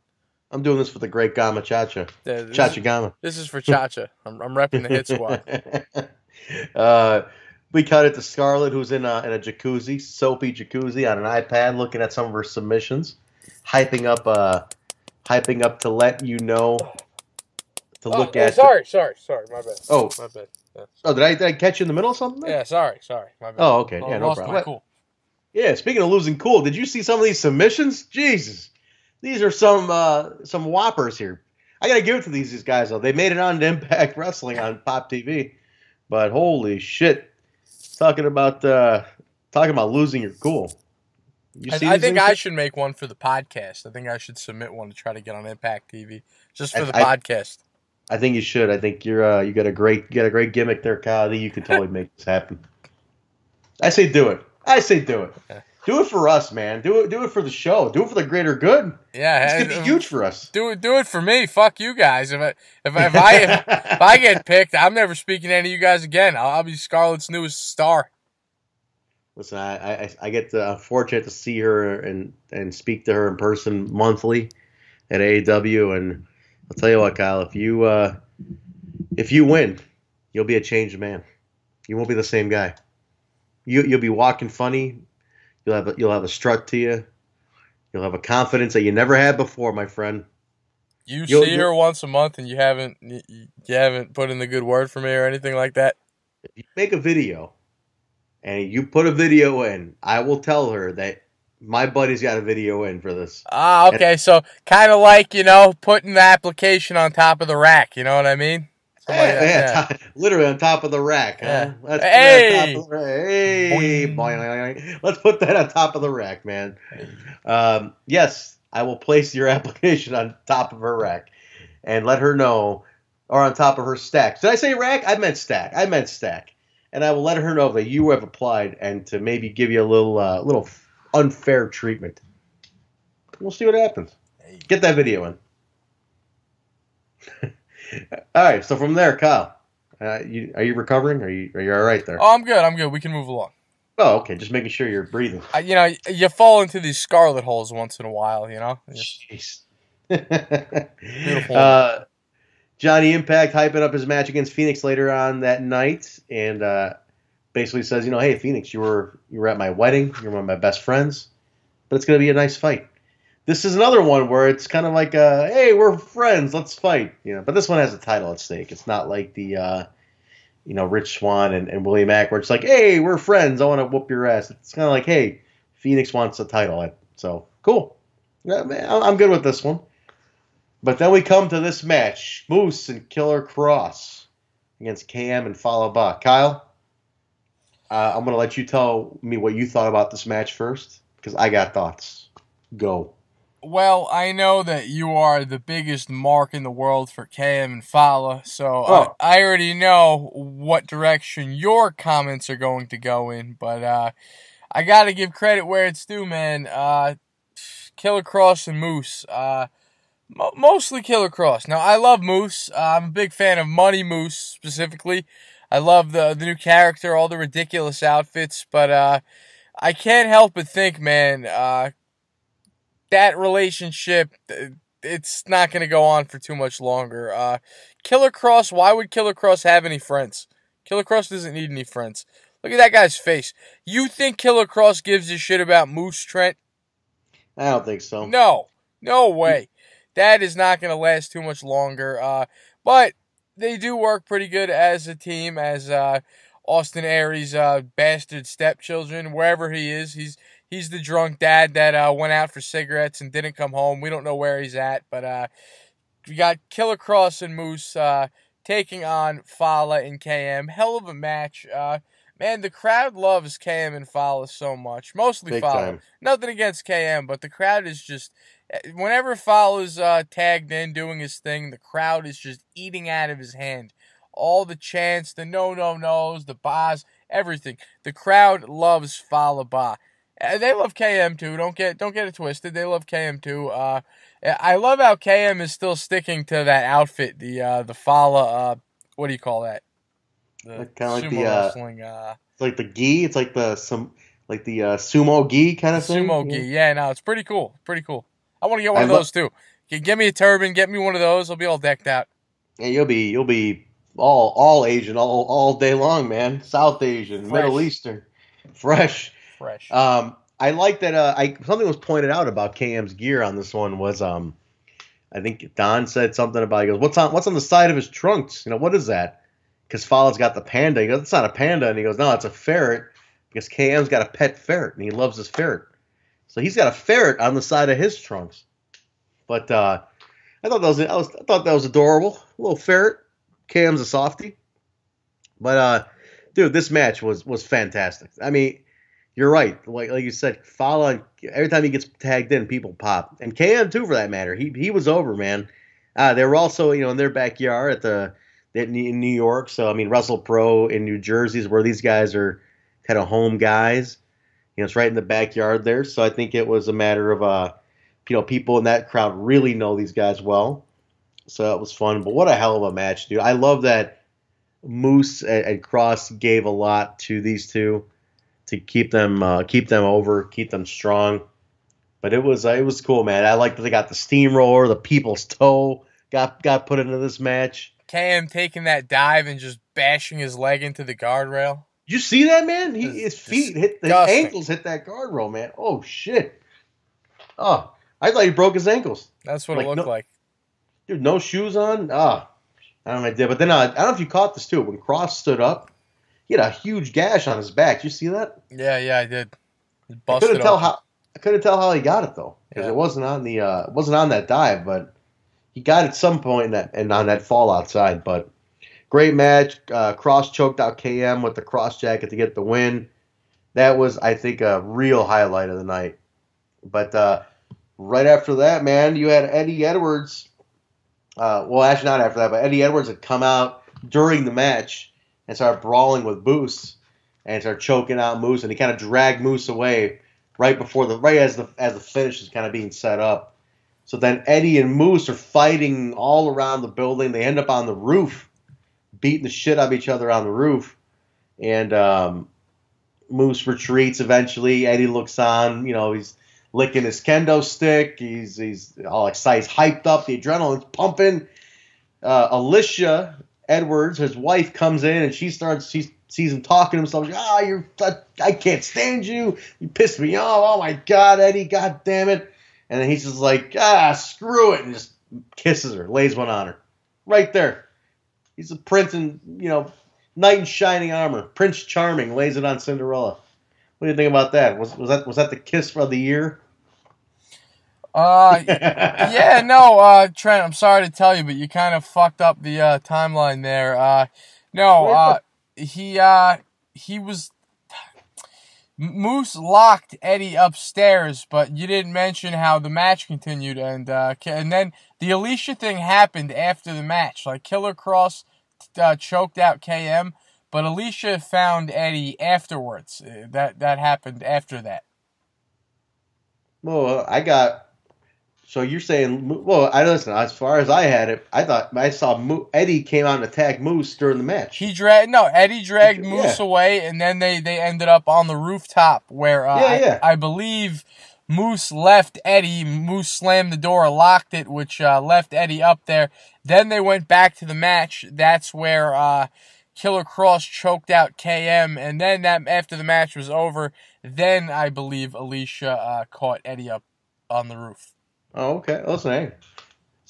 I'm doing this for the great Gama Chacha. Yeah, Chacha Gama. This is for Chacha. I'm repping the Hit Squad. We cut it to Scarlett, who's in a jacuzzi, soapy jacuzzi, on an iPad, looking at some of her submissions, hyping up to let you know. Look at. Sorry, my bad. Oh, my bad. Yeah. Oh, did I catch you in the middle of something? Yeah, sorry, my bad. Oh, okay, yeah, no problem. Cool. Yeah, speaking of losing cool, did you see some of these submissions? Jesus, these are some whoppers here. I gotta give it to these guys though. They made it on to Impact Wrestling on Pop TV, but holy shit, talking about losing your cool. I think I should make one for the podcast. I think I should submit one to try to get on Impact TV just for the podcast. I think you should. I think you got a great gimmick there, Kyle. I think you could totally make this happen. I say do it. Yeah. Do it for us, man. Do it for the show. Do it for the greater good. Yeah, it's gonna be huge for us. Do it for me. Fuck you guys. If I get picked, I'm never speaking to any of you guys again. I'll be Scarlett's newest star. Listen, I get fortunate to see her and speak to her in person monthly at AEW, and I'll tell you what, Kyle, if you win, you'll be a changed man. You won't be the same guy. You'll be walking funny. You'll have a strut to you. You'll have a confidence that you never had before, my friend. You see her once a month, and you haven't put in the good word for me or anything like that. If you make a video, and you put a video in, I will tell her that my buddy's got a video in for this. Okay, so kind of like, putting the application on top of the rack, you know what I mean? Literally on top of the rack, huh? Yeah. Let's put that on top of the rack, man. Yes, I will place your application on top of her rack and let her know, or on top of her stack. Did I say rack? I meant stack. And I will let her know that you have applied and to maybe give you a little unfair treatment. We'll see what happens. Get that video in. All right, so from there, Kyle, are you recovering? Are you all right there? Oh, I'm good. We can move along. Oh, okay. Just making sure you're breathing. You fall into these scarlet holes once in a while, Jeez. Beautiful. Johnny Impact hyping up his match against Fenix later on that night, and basically says, hey, Fenix, you were at my wedding. You're one of my best friends, but it's going to be a nice fight. This is another one where it's kind of like, hey, we're friends, let's fight. But this one has a title at stake. It's not like the, Rich Swann and Willie Mack, where it's like, hey, we're friends, I want to whoop your ass. It's kind of like, hey, Phoenix wants a title. So, cool. Yeah, man, I'm good with this one. But then we come to this match, Moose and Killer Kross against KM and Fallah. Kyle, I'm going to let you tell me what you thought about this match first, because I got thoughts. Go. Well, I know that you are the biggest mark in the world for KM and Fallah, so I already know what direction your comments are going to go in, but I got to give credit where it's due, man. Killer Kross and Moose, mostly Killer Kross. Now, I love Moose. I'm a big fan of Money Moose, specifically. I love the new character, all the ridiculous outfits, but I can't help but think, man, that relationship, it's not going to go on for too much longer. Killer Kross, why would Killer Kross have any friends? Killer Kross doesn't need any friends. Look at that guy's face. You think Killer Kross gives a shit about Moose, Trent? I don't think so. No way. That is not going to last too much longer. But they do work pretty good as a team, as Austin Aries' bastard stepchildren, wherever he is. He's the drunk dad that went out for cigarettes and didn't come home. We don't know where he's at, but we got Killer Kross and Moose taking on Fallah and KM. Hell of a match. Man, the crowd loves KM and Fallah so much. Mostly Big Fallah. time. Nothing against KM, but the crowd is just... Whenever Fallah's tagged in doing his thing, the crowd is just eating out of his hand. All the chants, the no-no-nos, the bahs, everything. The crowd loves Fallah. They love KM too. Don't get it twisted. They love KM too. I love how KM is still sticking to that outfit. The Fallah. What do you call that? Kind of like sumo wrestling. It's like the gi. It's like the sumo gi kind of thing. Sumo gi. Yeah, no, it's pretty cool. I want to get one of those too. Get me a turban. Get me one of those. I'll be all decked out. Yeah, you'll be all Asian all day long, man. South Asian, Fresh. Middle Eastern, fresh. I like that. Something was pointed out about KM's gear on this one was I think Don said something about, he goes, what's on the side of his trunks? What is that? Because Fallah's got the panda. He goes, it's not a panda, and he goes, no, it's a ferret, because KM's got a pet ferret and he loves his ferret, so he's got a ferret on the side of his trunks. But I thought that was adorable, a little ferret. KM's a softie, but dude, this match was fantastic. I mean, You're right. Like you said, Fallah, every time he gets tagged in, people pop. And KM too, for that matter. He was over, man. They were also, in their backyard in New York. So I mean, Russell Pro in New Jersey is where these guys are kind of home guys. It's right in the backyard there. So I think it was a matter of people in that crowd really know these guys well. So it was fun. But what a hell of a match, dude! I love that Moose and Kross gave a lot to these two to keep them over, keep them strong. But it was cool, man. I like that they got the steamroller, the people's toe got put into this match. KM taking that dive and just bashing his leg into the guardrail. Did you see that, man? His ankles hit that guardrail, man. Oh shit! Oh, I thought he broke his ankles. That's what it looked like. Dude, no shoes on. I don't know if I did, but then I don't know if you caught this too. When Kross stood up, he had a huge gash on his back. Did you see that? Yeah, I did. I couldn't tell how he got it though, because it wasn't on that dive, but he got it at some point on that fall outside. But great match. Kross choked out KM with the cross jacket to get the win. That was, I think, a real highlight of the night. But right after that, man, you had Eddie Edwards. Well, actually not after that, but Eddie Edwards had come out during the match and started brawling with Moose and started choking out Moose, and he kind of dragged Moose away right as the finish is kind of being set up. So then Eddie and Moose are fighting all around the building. They end up on the roof, beating the shit out of each other on the roof, and Moose retreats eventually. Eddie looks on, he's licking his kendo stick. He's all excited. He's hyped up. The adrenaline's pumping. Alicia Edwards, his wife, comes in and she sees him talking to himself. I can't stand you. You pissed me off. Oh my God, Eddie, God damn it. And then he's just like, screw it, and just kisses her, lays one on her. Right there. He's a prince in, knight in shining armor. Prince Charming lays it on Cinderella. What do you think about that? Was that the kiss for the year? Yeah, Trent, I'm sorry to tell you, but you kind of fucked up the timeline there. Moose locked Eddie upstairs, but you didn't mention how the match continued, and then the Alicia thing happened after the match. Like, Killer Kross choked out KM, but Alicia found Eddie afterwards. That happened after that. Well, so you're saying, listen, as far as I had it, I thought I saw Eddie came out and attacked Moose during the match. Eddie dragged Moose away, and then they ended up on the rooftop where I believe Moose left Eddie. Moose slammed the door, locked it, which left Eddie up there. Then they went back to the match. That's where Killer Kross choked out KM, and then after the match was over, then I believe Alicia caught Eddie up on the roof. Oh, okay. Listen,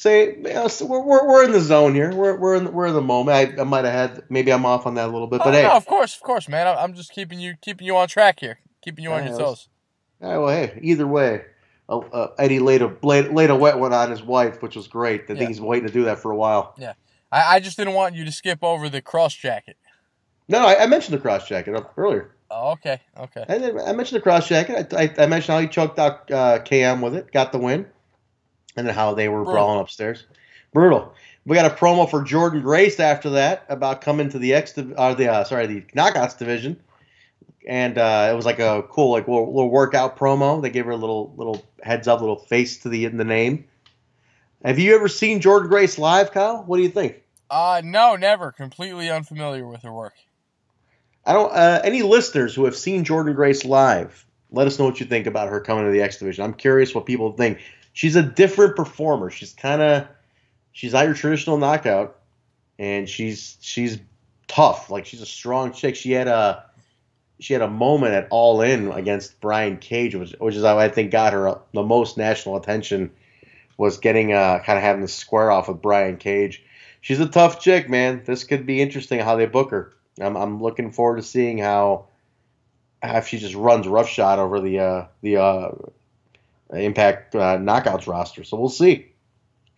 we're in the zone here. We're in the moment. I might have had, maybe I'm off on that a little bit, but no, of course, man. I'm just keeping you on track here, keeping you on your toes. All right. Well, hey, either way, Eddie laid a wet one on his wife, which was great. I think he's waiting to do that for a while. Yeah. I just didn't want you to skip over the cross jacket. No, I mentioned the cross jacket earlier. Oh, okay. I mentioned the cross jacket. I mentioned how he choked out KM with it, got the win, and then how they were brawling upstairs. Brutal. We got a promo for Jordan Grace after that about coming to the Knockouts division, and it was like a cool little workout promo. They gave her a little heads up, little face to the name. Have you ever seen Jordan Grace live, Kyle? What do you think? No, never. Completely unfamiliar with her work. I don't. Any listeners who have seen Jordan Grace live, let us know what you think about her coming to the X Division. I'm curious what people think. She's a different performer. She's not your traditional knockout, and she's tough. Like, she's a strong chick. She had a moment at All In against Brian Cage, which is how I think got her the most national attention. Was getting kind of having the square off with Brian Cage. She's a tough chick, man. This could be interesting how they book her. I'm looking forward to seeing how she just runs roughshod over the Impact Knockouts roster. So we'll see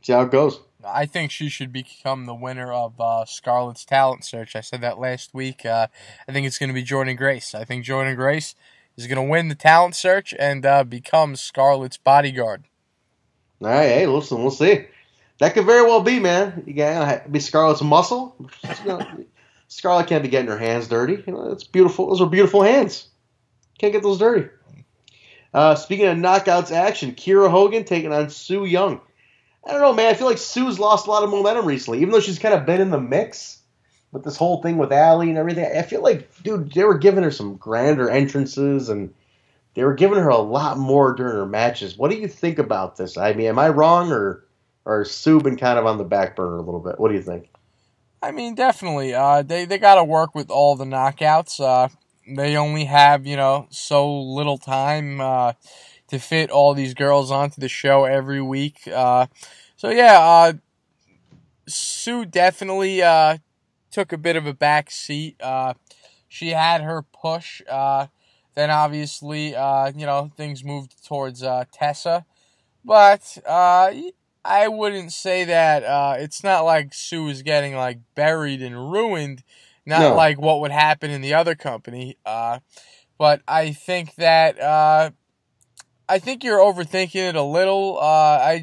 how it goes. I think she should become the winner of Scarlett's Talent Search. I said that last week. I think it's going to be Jordan Grace. I think Jordan Grace is going to win the talent search and become Scarlett's bodyguard. All right, hey, listen, we'll see. That could very well be, man. You gotta be Scarlett's muscle. Scarlett can't be getting her hands dirty. It's beautiful. Those are beautiful hands. Can't get those dirty. Speaking of knockouts action, Kiera Hogan taking on Su Yung. I don't know, man. I feel like Sue's lost a lot of momentum recently, even though she's kind of been in the mix with this whole thing with Allie and everything. I feel like, dude, they were giving her some grander entrances and they were giving her a lot more during her matches. What do you think about this? I mean, am I wrong or Sue been kind of on the back burner a little bit? What do you think? I mean, definitely. They got to work with all the knockouts. They only have, so little time to fit all these girls onto the show every week. Sue definitely took a bit of a back seat. She had her push. Then obviously, things moved towards Tessa. But I wouldn't say that it's not like Sue is getting like buried and ruined. Not like what would happen in the other company. But I think that I think you're overthinking it a little.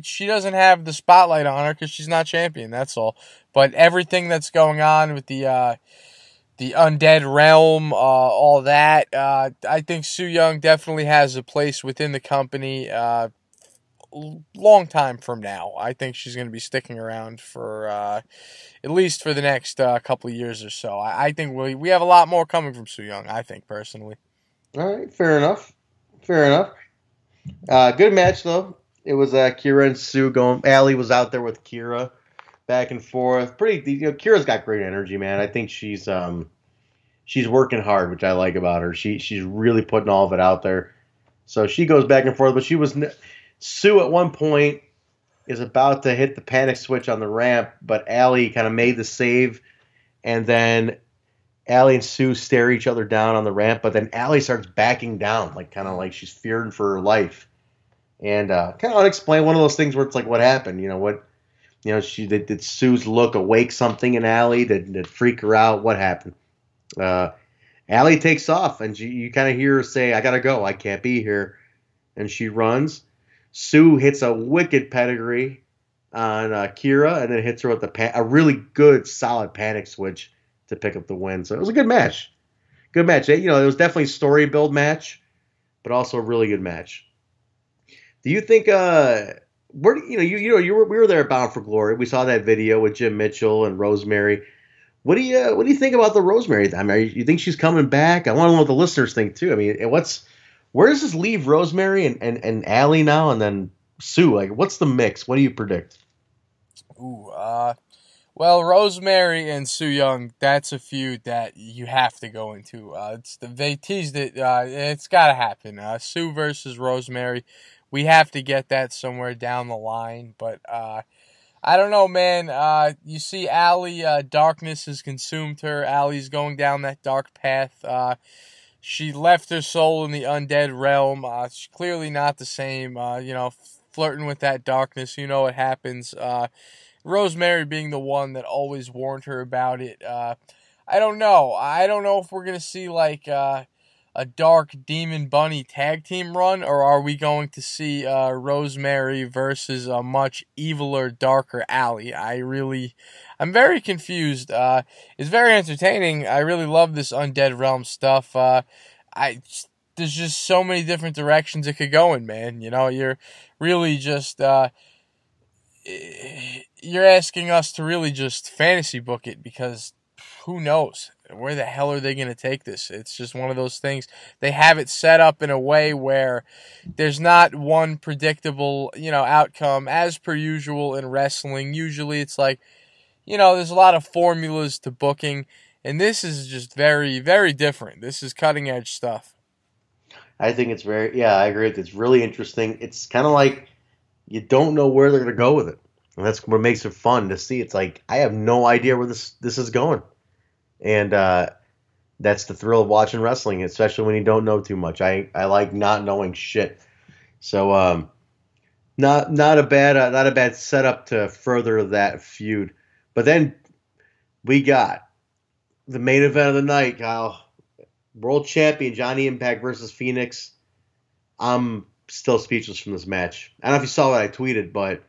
She doesn't have the spotlight on her because she's not champion. That's all. But everything that's going on with the undead realm, all that, I think Su Yung definitely has a place within the company. Long time from now, I think she's going to be sticking around for at least for the next couple of years or so. I think we have a lot more coming from Su Yung. I think personally. All right, fair enough. Good match though. It was Kiera and Sue going. Allie was out there with Kiera, back and forth. Kiera's got great energy, man. I think she's working hard, which I like about her. She's really putting all of it out there. So she goes back and forth, but Sue at one point is about to hit the panic switch on the ramp, but Allie kind of made the save, and then Allie and Sue stare each other down on the ramp, but then Allie starts backing down, kind of like she's fearing for her life, and kind of unexplained. One of those things where it's like, what happened? Did Sue's look awake something in Allie? Did it freak her out? What happened? Allie takes off, and you kind of hear her say, "I gotta go. I can't be here," and she runs. Sue hits a wicked pedigree on Kiera, and then hits her with a really good, solid panic switch to pick up the win. So it was a good match. Good match. It was definitely a story build match, but also a really good match. Do you think we were there at Bound for Glory. We saw that video with Jim Mitchell and Rosemary. What do you think about the Rosemary? I mean, you think she's coming back? I want to know what the listeners think too. I mean, where does this leave Rosemary and Allie now, and then Sue? Like, what's the mix? What do you predict? Well, Rosemary and Su Yung, that's a feud that you have to go into. They teased it. It's got to happen. Sue versus Rosemary. We have to get that somewhere down the line. But I don't know, man. You see Allie, darkness has consumed her. Allie's going down that dark path. She left her soul in the undead realm. She's clearly not the same. Flirting with that darkness. You know what happens. Rosemary being the one that always warned her about it. I don't know. I don't know if we're going to see like a dark Demon Bunny tag team run, or are we going to see Rosemary versus a much eviler, darker Allie? I'm very confused. It's very entertaining. I really love this Undead Realm stuff. There's just so many different directions it could go in, man. You're really just you're asking us to really just fantasy book it, because who knows? Where the hell are they going to take this? It's just one of those things. They have it set up in a way where there's not one predictable, outcome as per usual in wrestling. Usually it's like, there's a lot of formulas to booking, and this is just very, very different. This is cutting edge stuff. I think it's I agree. It's really interesting. It's kind of like you don't know where they're going to go with it. And that's what makes it fun to see. It's like, I have no idea where this is going. And that's the thrill of watching wrestling, especially when you don't know too much. I like not knowing shit. So not a bad setup to further that feud. But then we got the main event of the night, Kyle. World champion Johnny Impact versus Fenix. I'm still speechless from this match. I don't know if you saw what I tweeted, but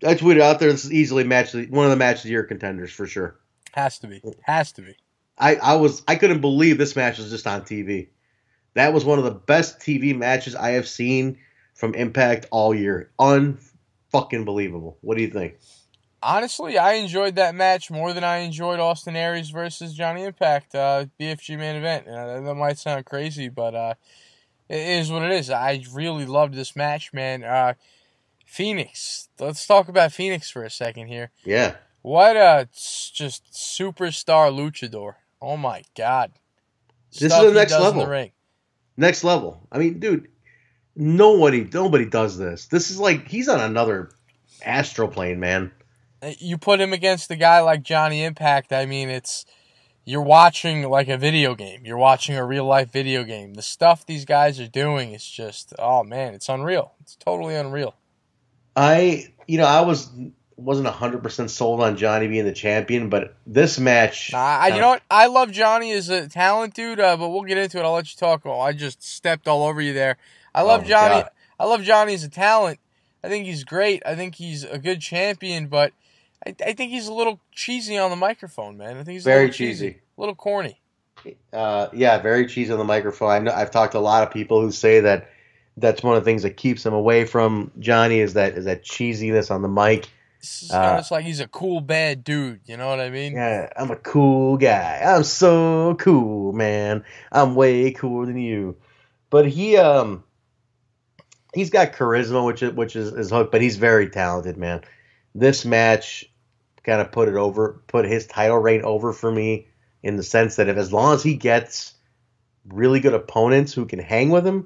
I tweeted out there this is easily one of the match of the year contenders for sure. Has to be. Has to be. I couldn't believe this match was just on TV. That was one of the best TV matches I have seen from Impact all year. Unfucking believable. What do you think? Honestly, I enjoyed that match more than I enjoyed Austin Aries versus Johnny Impact, BFG main event. That might sound crazy, but it is what it is. I really loved this match, man. Phoenix. Let's talk about Phoenix for a second here. Yeah. What a just superstar luchador. Oh, my God. This is the next level. In the ring. Next level. I mean, dude, nobody does this. This is like he's on another astral plane, man. You put him against a guy like Johnny Impact, I mean, you're watching like a video game. You're watching a real-life video game. The stuff these guys are doing is just, oh, man, it's unreal. It's totally unreal. I wasn't 100% sold on Johnny being the champion, but this match... you know what? I love Johnny as a talent, dude, but we'll get into it. I'll let you talk. Oh, I just stepped all over you there. I love Johnny. God. I love Johnny as a talent. I think he's great. I think he's a good champion, but I think he's a little cheesy on the microphone, man. I think he's very a little cheesy. A little corny. Yeah, very cheesy on the microphone. I've talked to a lot of people who say that that's one of the things that keeps him away from Johnny is that cheesiness on the mic. It's kind of like he's a cool, bad dude. You know what I mean? Yeah, I'm a cool guy. I'm so cool, man. I'm way cooler than you. But he's got charisma, which is his hook, but he's very talented, man. This match kind of put his title reign over for me in the sense that as long as he gets really good opponents who can hang with him,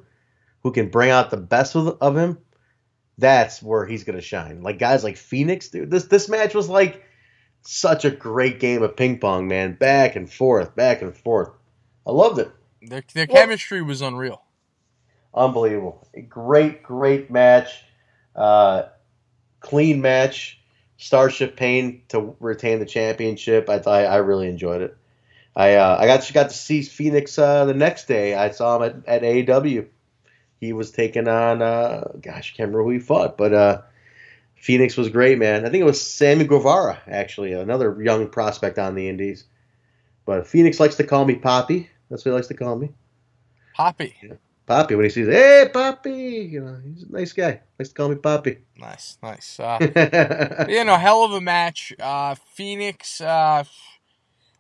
who can bring out the best of him, that's where he's going to shine. Like guys like Phoenix, dude. This match was like such a great game of ping pong, man. Back and forth. I loved it. Their chemistry was unreal. Unbelievable. A great match. Clean match. Starship Pain to retain the championship. I really enjoyed it. I got to see Phoenix the next day. I saw him at AEW. He was taking on, I can't remember who he fought, but Phoenix was great, man. I think it was Sammy Guevara, actually, another young prospect on the indies. But Phoenix likes to call me Poppy. That's what he likes to call me. Poppy. Yeah. Poppy, when he sees, hey, Poppy, he's a nice guy. Likes to call me Poppy. Nice. Hell of a match. Phoenix,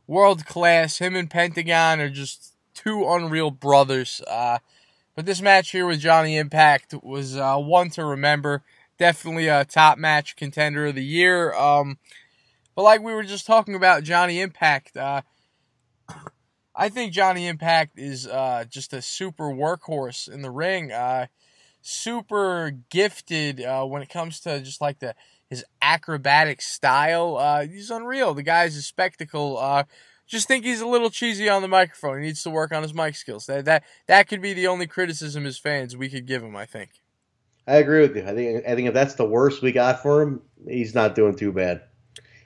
world class. Him and Pentagon are just two unreal brothers. But this match here with Johnny Impact was one to remember. Definitely a top match contender of the year. But like we were just talking about Johnny Impact, I think Johnny Impact is just a super workhorse in the ring. Super gifted when it comes to just like his acrobatic style. He's unreal. The guy's a spectacle. Just think he's a little cheesy on the microphone. He needs to work on his mic skills. That could be the only criticism as fans we could give him, I think. I agree with you. I think if that's the worst we got for him, he's not doing too bad.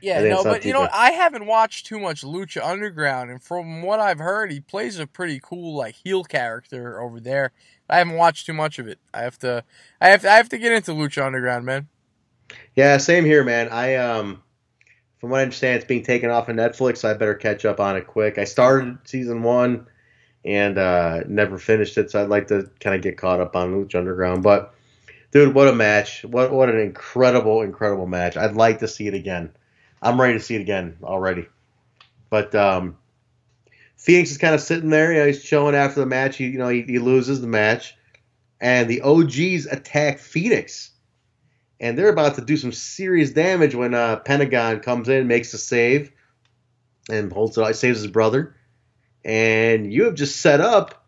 Yeah, no, but you know what? I haven't watched too much Lucha Underground, and from what I've heard, he plays a pretty cool like heel character over there. I haven't watched too much of it. I have to get into Lucha Underground, man. Yeah, same here, man. From what I understand, it's being taken off of Netflix, so I better catch up on it quick. I started season 1 and never finished it, so I'd like to kind of get caught up on Lucha Underground. But, dude, what a match. What an incredible match. I'd like to see it again. I'm ready to see it again already. But Phoenix is kind of sitting there. He's chilling after the match. He loses the match. And the OGs attack Phoenix. And they're about to do some serious damage when Pentagon comes in, makes the save, and holds it out, saves his brother. And you have just set up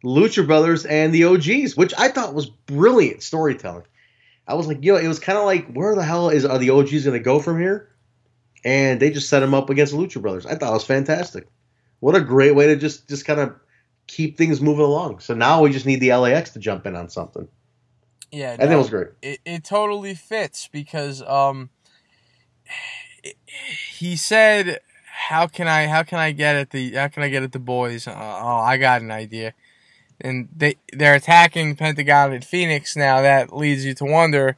Lucha Brothers and the OGs, which I thought was brilliant storytelling. I was like, it was kind of like, where the hell are the OGs going to go from here? And they just set him up against the Lucha Brothers. I thought it was fantastic. What a great way to just kind of keep things moving along. So now we just need the LAX to jump in on something. Yeah, I think it was great. It totally fits because he said how can I get at the boys? I got an idea. And they're attacking Pentagon and Fenix now. That leads you to wonder,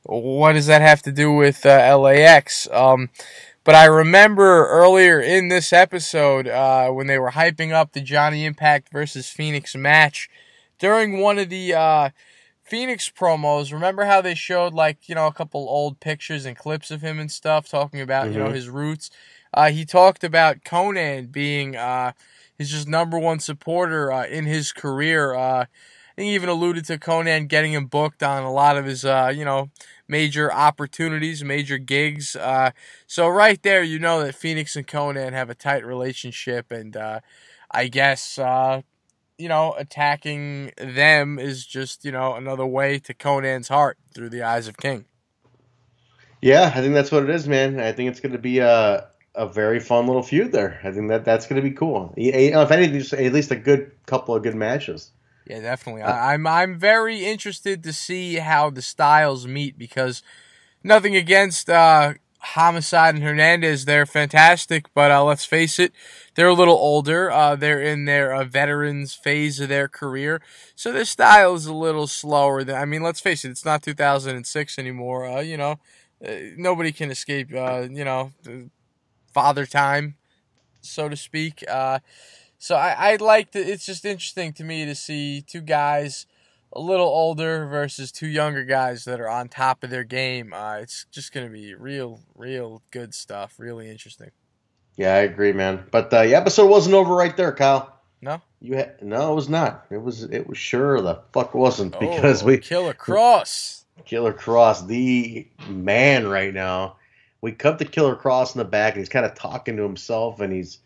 what does that have to do with LAX? But I remember earlier in this episode when they were hyping up the Johnny Impact versus Fenix match, during one of the Fenix promos, remember how they showed a couple old pictures and clips of him and stuff, talking about his roots. He talked about Conan being his just number one supporter in his career. I think he even alluded to Conan getting him booked on a lot of his major opportunities, major gigs. So right there, that Fenix and Conan have a tight relationship, and I guess attacking them is just another way to Conan's heart through the eyes of King. Yeah, I think that's what it is, man. I think it's going to be a very fun little feud there. I think that's going to be cool. If anything, just at least a good couple of good matches. Yeah, definitely. I'm very interested to see how the styles meet, because nothing against Homicide and Hernandez, they're fantastic, but let's face it, they're a little older. They're in their veterans phase of their career, so their style is a little slower. Let's face it, it's not 2006 anymore. Nobody can escape, father time, so to speak. So I'd like to. It's just interesting to me to see two guys a little older versus two younger guys that are on top of their game. It's just going to be real good stuff. Really interesting. Yeah, I agree, man. But the episode wasn't over right there, Kyle. No? No, it was not. It was sure the fuck wasn't, because Killer Kross. Killer Kross, the man right now. We cut the Killer Kross in the back, and he's kind of talking to himself, and he's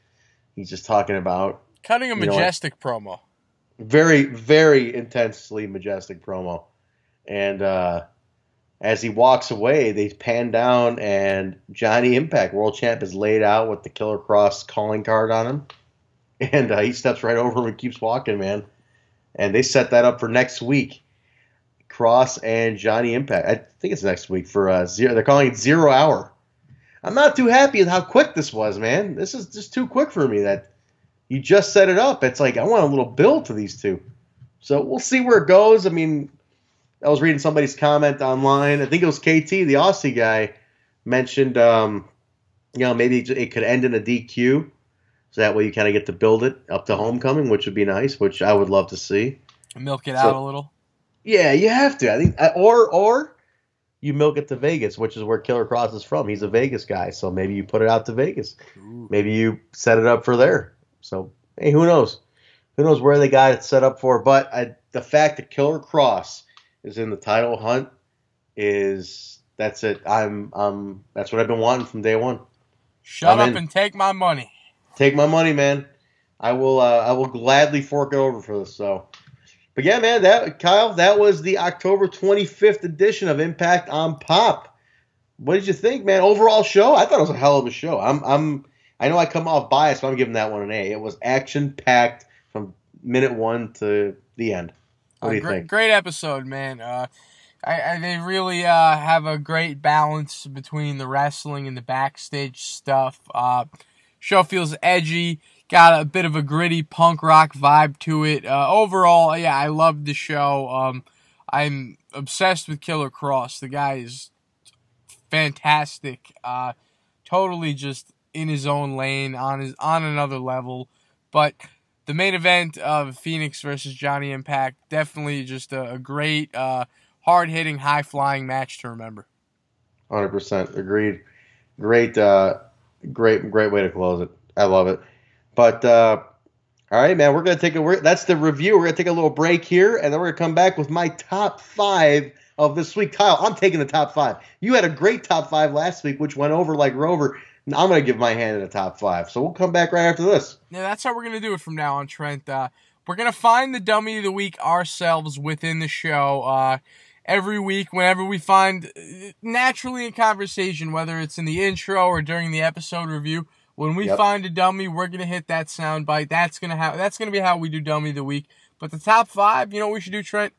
just talking about cutting a majestic promo. Very, very intensely majestic promo. And as he walks away, they pan down, and Johnny Impact, world champ, is laid out with the Killer Kross calling card on him. And he steps right over him and keeps walking, man. And they set that up for next week. Kross and Johnny Impact. I think it's next week for zero. They're calling it 0 Hour. I'm not too happy with how quick this was, man. This is just too quick for me. That you just set it up. It's like I want a little build to these two. So we'll see where it goes. I was reading somebody's comment online. I think it was KT, the Aussie guy, mentioned, maybe it could end in a DQ. So that way you kind of get to build it up to Homecoming, which would be nice, which I would love to see. Milk it out a little. Yeah, you have to. I think, or you milk it to Vegas, which is where Killer Kross is from. He's a Vegas guy, so maybe you put it out to Vegas. Ooh. Maybe you set it up for there. So, hey, who knows? Who knows where they got it set up for? But the fact that Killer Kross is in the title hunt that's it. That's what I've been wanting from day one. Shut up and take my money. Take my money, man. I will gladly fork it over for this. So, but yeah, man, Kyle, that was the October 25th edition of Impact on Pop. What did you think, man? Overall show, I thought it was a hell of a show. I know I come off biased, but I'm giving that one an A. It was action packed from minute one to the end. What do you think? Great episode, man. They really have a great balance between the wrestling and the backstage stuff. Show feels edgy, got a bit of a gritty punk rock vibe to it. Overall, yeah, I loved the show. I'm obsessed with Killer Kross. The guy is fantastic. Totally just in his own lane, on another level. But the main event of Fenix versus Johnny Impact, definitely just a great, hard-hitting, high-flying match to remember. 100% agreed. Great way to close it. I love it. But all right, man, we're gonna that's the review. We're gonna take a little break here, and then we're gonna come back with my top 5 of this week. Kyle, I'm taking the top 5. You had a great top 5 last week, which went over like Rover. I'm going to give my hand in the top 5. So we'll come back right after this. Yeah, that's how we're going to do it from now on, Trent. We're going to find the dummy of the week ourselves within the show. Every week, whenever we find, naturally in conversation, whether it's in the intro or during the episode review, when we find a dummy, we're going to hit that soundbite. That's going to be how we do dummy of the week. But the top 5, you know what we should do, Trent?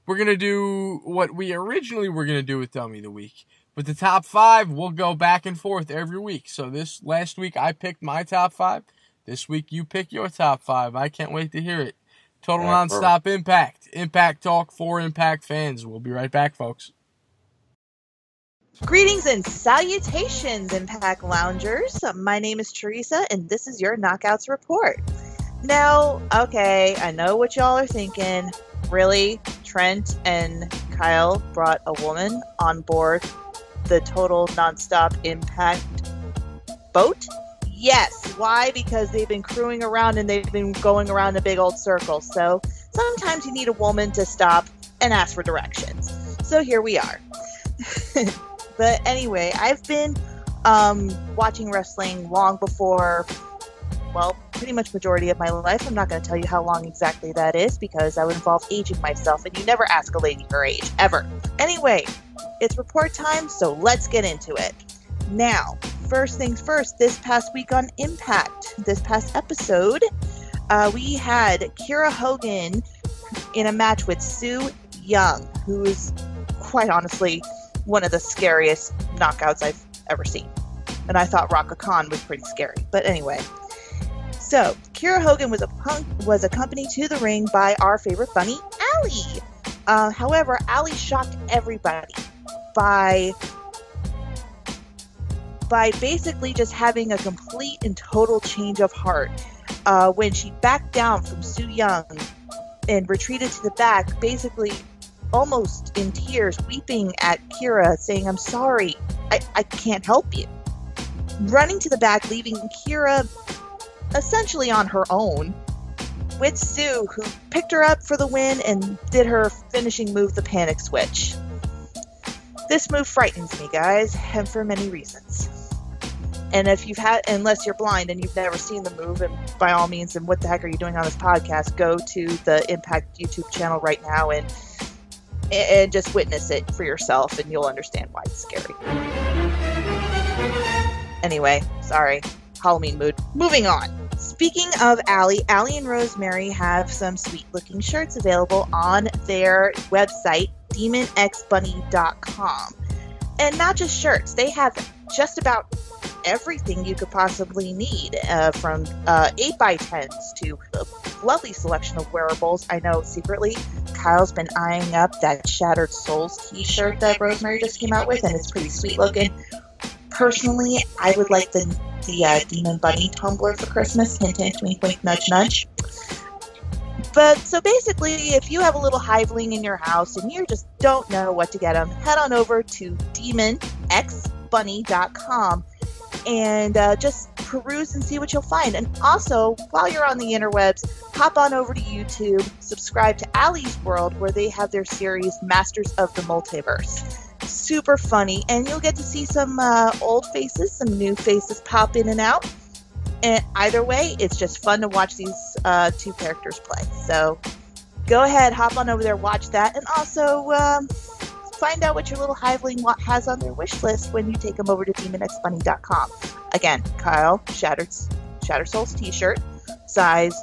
We're going to do what we originally were going to do with dummy of the week. But the top 5 will go back and forth every week. So this last week I picked my top 5. This week you pick your top 5. I can't wait to hear it. Total nonstop Impact. Impact talk for Impact fans. We'll be right back, folks. Greetings and salutations, Impact Loungers. My name is Teresa, and this is your Knockouts Report. Now, okay, I know what y'all are thinking. Really? Trent and Kyle brought a woman on board the Total Nonstop Impact boat? Yes. Why? Because they've been crewing around and they've been going around in a big old circle. So sometimes you need a woman to stop and ask for directions. So here we are. But anyway, I've been watching wrestling long before, well, pretty much majority of my life. I'm not going to tell you how long exactly that is because that would involve aging myself, and you never ask a lady her age, ever. Anyway, it's report time, so let's get into it. Now, first things first, this past week on Impact, this past episode, we had Kiera Hogan in a match with Su Yung, who is quite honestly one of the scariest knockouts I've ever seen. And I thought Raka Khan was pretty scary. But anyway. So, Kiera Hogan was accompanied to the ring by our favorite bunny, Allie. However, Allie shocked everybody by basically just having a complete and total change of heart. When she backed down from Su Yung and retreated to the back, basically almost in tears, weeping at Kiera, saying, "I'm sorry, I can't help you." Running to the back, leaving Kiera essentially on her own with Sue, who picked her up for the win and did her finishing move, the panic switch. This move frightens me, guys, and for many reasons. And unless you're blind and you've never seen the move, and by all means, and what the heck are you doing on this podcast, go to the Impact YouTube channel right now and just witness it for yourself, and you'll understand why it's scary. Anyway, sorry. Halloween mood. Moving on. Speaking of Allie and Rosemary have some sweet-looking shirts available on their website, demonxbunny.com. And not just shirts. They have just about everything you could possibly need, from 8x10s to a lovely selection of wearables. I know secretly Kyle's been eyeing up that Shattered Souls t-shirt that Rosemary just came out with, and it's pretty sweet looking. Personally, I would like the Demon Bunny tumbler for Christmas. Hint, hint, wink, wink, nudge, nudge. But so basically, if you have a little hiveling in your house and you just don't know what to get them, head on over to demonxbunny.com and just peruse and see what you'll find. And also, while you're on the interwebs, hop on over to YouTube, subscribe to Allie's World, where they have their series Masters of the Multiverse. Super funny, and you'll get to see some old faces, some new faces pop in and out. And either way, it's just fun to watch these two characters play. So go ahead, hop on over there, watch that, and also find out what your little hiveling has on their wish list when you take them over to demonxbunny.com. Again, Kyle, Shattered Souls t-shirt, size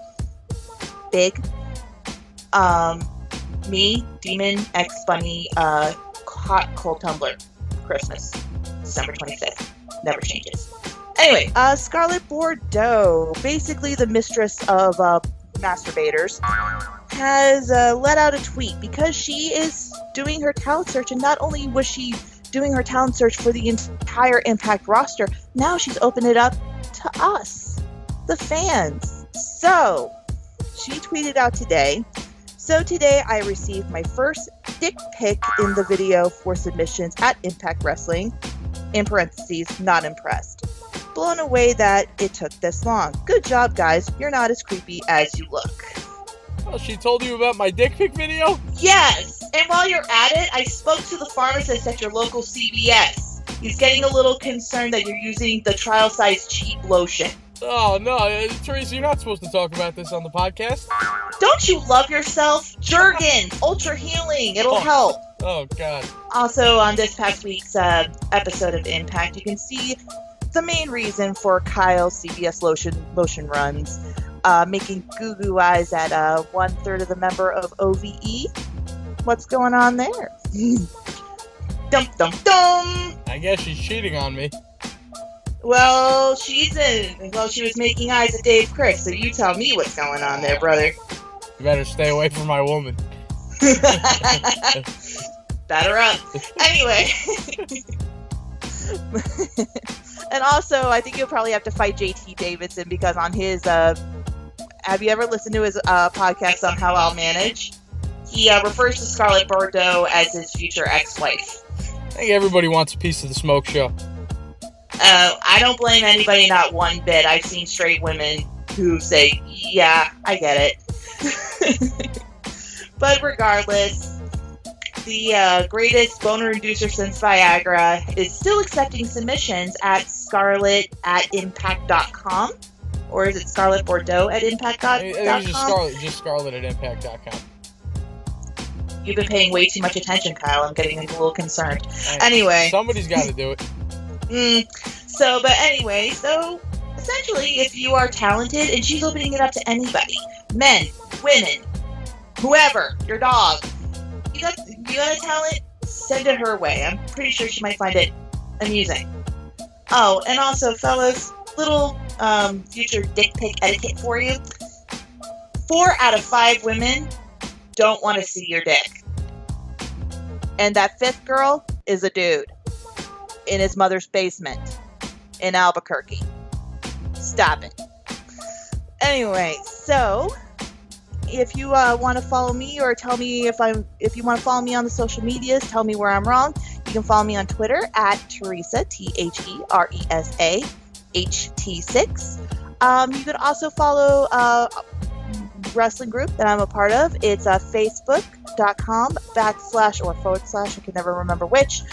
big. Me, Demon X Bunny, hot cold tumbler, Christmas, December 25th. Never changes. Anyway, Scarlett Bordeaux, basically the mistress of masturbators, has let out a tweet because she is doing her talent search, and not only was she doing her talent search for the entire Impact roster, now she's opened it up to us, the fans. So, she tweeted out today, "So today I received my first dick pic in the video for submissions at Impact Wrestling, in parentheses, not impressed. Blown away that it took this long. Good job, guys. You're not as creepy as you look." Oh, she told you about my dick pic video? Yes! And while you're at it, I spoke to the pharmacist at your local CVS. He's getting a little concerned that you're using the trial size cheap lotion. Oh, no, Teresa, you're not supposed to talk about this on the podcast. Don't you love yourself? Jergens, Ultra Healing, it'll help. Oh, God. Also, on this past week's episode of Impact, you can see the main reason for Kyle's CVS lotion runs, making goo-goo eyes at 1/3 of the member of OVE. What's going on there? Dum dum dum. I guess she's cheating on me. Well, she was making eyes at Dave Crick, so you tell me what's going on there, brother. You better stay away from my woman. Batter up. Anyway. And also, I think you'll probably have to fight JT Davidson because on his, have you ever listened to his podcast on How I'll Manage? He refers to Scarlett Bordeaux as his future ex-wife. I think everybody wants a piece of the smoke show. I don't blame anybody, not one bit. I've seen straight women who say, yeah, I get it. But regardless, the greatest boner inducer since Viagra is still accepting submissions at scarlett@impact.com. Or is it Scarlett Bordeaux at impact.com? I think it's just Scarlett at impact.com. You've been paying way too much attention, Kyle. I'm getting a little concerned. Anyway. Somebody's got to do it. So essentially, if you are talented, and she's opening it up to anybody, men, women, whoever, your dog, you got a talent, send it her way. I'm pretty sure she might find it amusing. Oh, and also, fellas, little future dick pic etiquette for you. 4 out of 5 women don't want to see your dick. And that 5th girl is a dude in his mother's basement in Albuquerque. Stop it. Anyway, so if you want to follow me or tell me if you want to follow me on the social medias, tell me where I'm wrong. You can follow me on Twitter at Teresa, TheResa HT6. You can also follow wrestling group that I'm a part of. It's facebook.com// I can never remember which,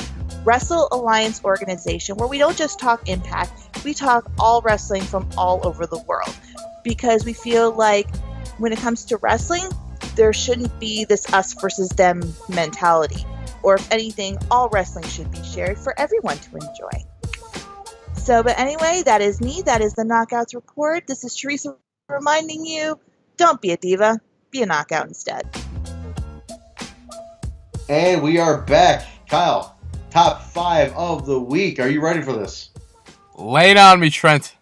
Wrestle Alliance Organization, where we don't just talk Impact, we talk all wrestling from all over the world, because we feel like when it comes to wrestling, there shouldn't be this us versus them mentality, or if anything, all wrestling should be shared for everyone to enjoy. So, but anyway, that is me. That is the Knockouts Report. This is Teresa reminding you, don't be a diva. Be a knockout instead. And we are back. Kyle, top 5 of the week. Are you ready for this? Lay it on me, Trent.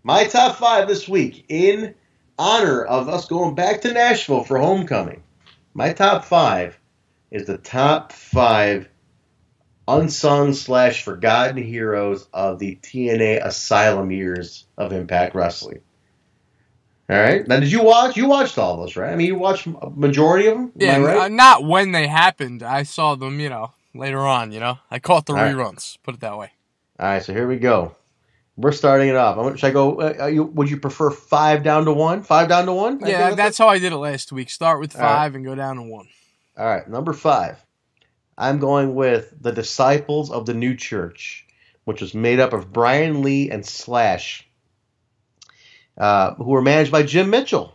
My top 5 this week, in honor of us going back to Nashville for homecoming. My top 5 is the top 5 unsung/forgotten heroes of the TNA Asylum years of Impact Wrestling. All right. Now, did you watch? You watched all those, right? I mean, you watched a majority of them? Yeah, right? Not when they happened. I saw them, later on, I caught the reruns, put it that way. All right, so here we go. We're starting it off. Should I go? Would you prefer 5 down to 1? 5 down to 1? Yeah, that's how I did it last week. Start with 5 and go down to 1. All right, number 5. I'm going with the Disciples of the New Church, which was made up of Brian Lee and Slash, who were managed by Jim Mitchell,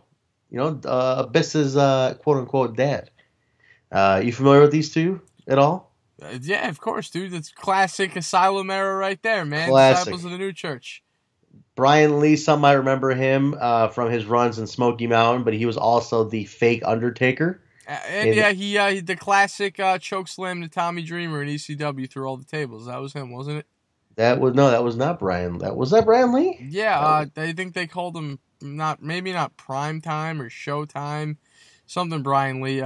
Abyss's quote-unquote dad. You familiar with these two at all? Yeah, of course, dude. That's classic Asylum era right there, man. Classic. Disciples of the New Church. Brian Lee, some might remember him from his runs in Smoky Mountain, but he was also the fake Undertaker. He the classic choke slam to Tommy Dreamer in ECW through all the tables. That was him, wasn't it? That was not Brian. Was that Brian Lee? Yeah, I think they called him not Prime Time or Showtime, something Brian Lee.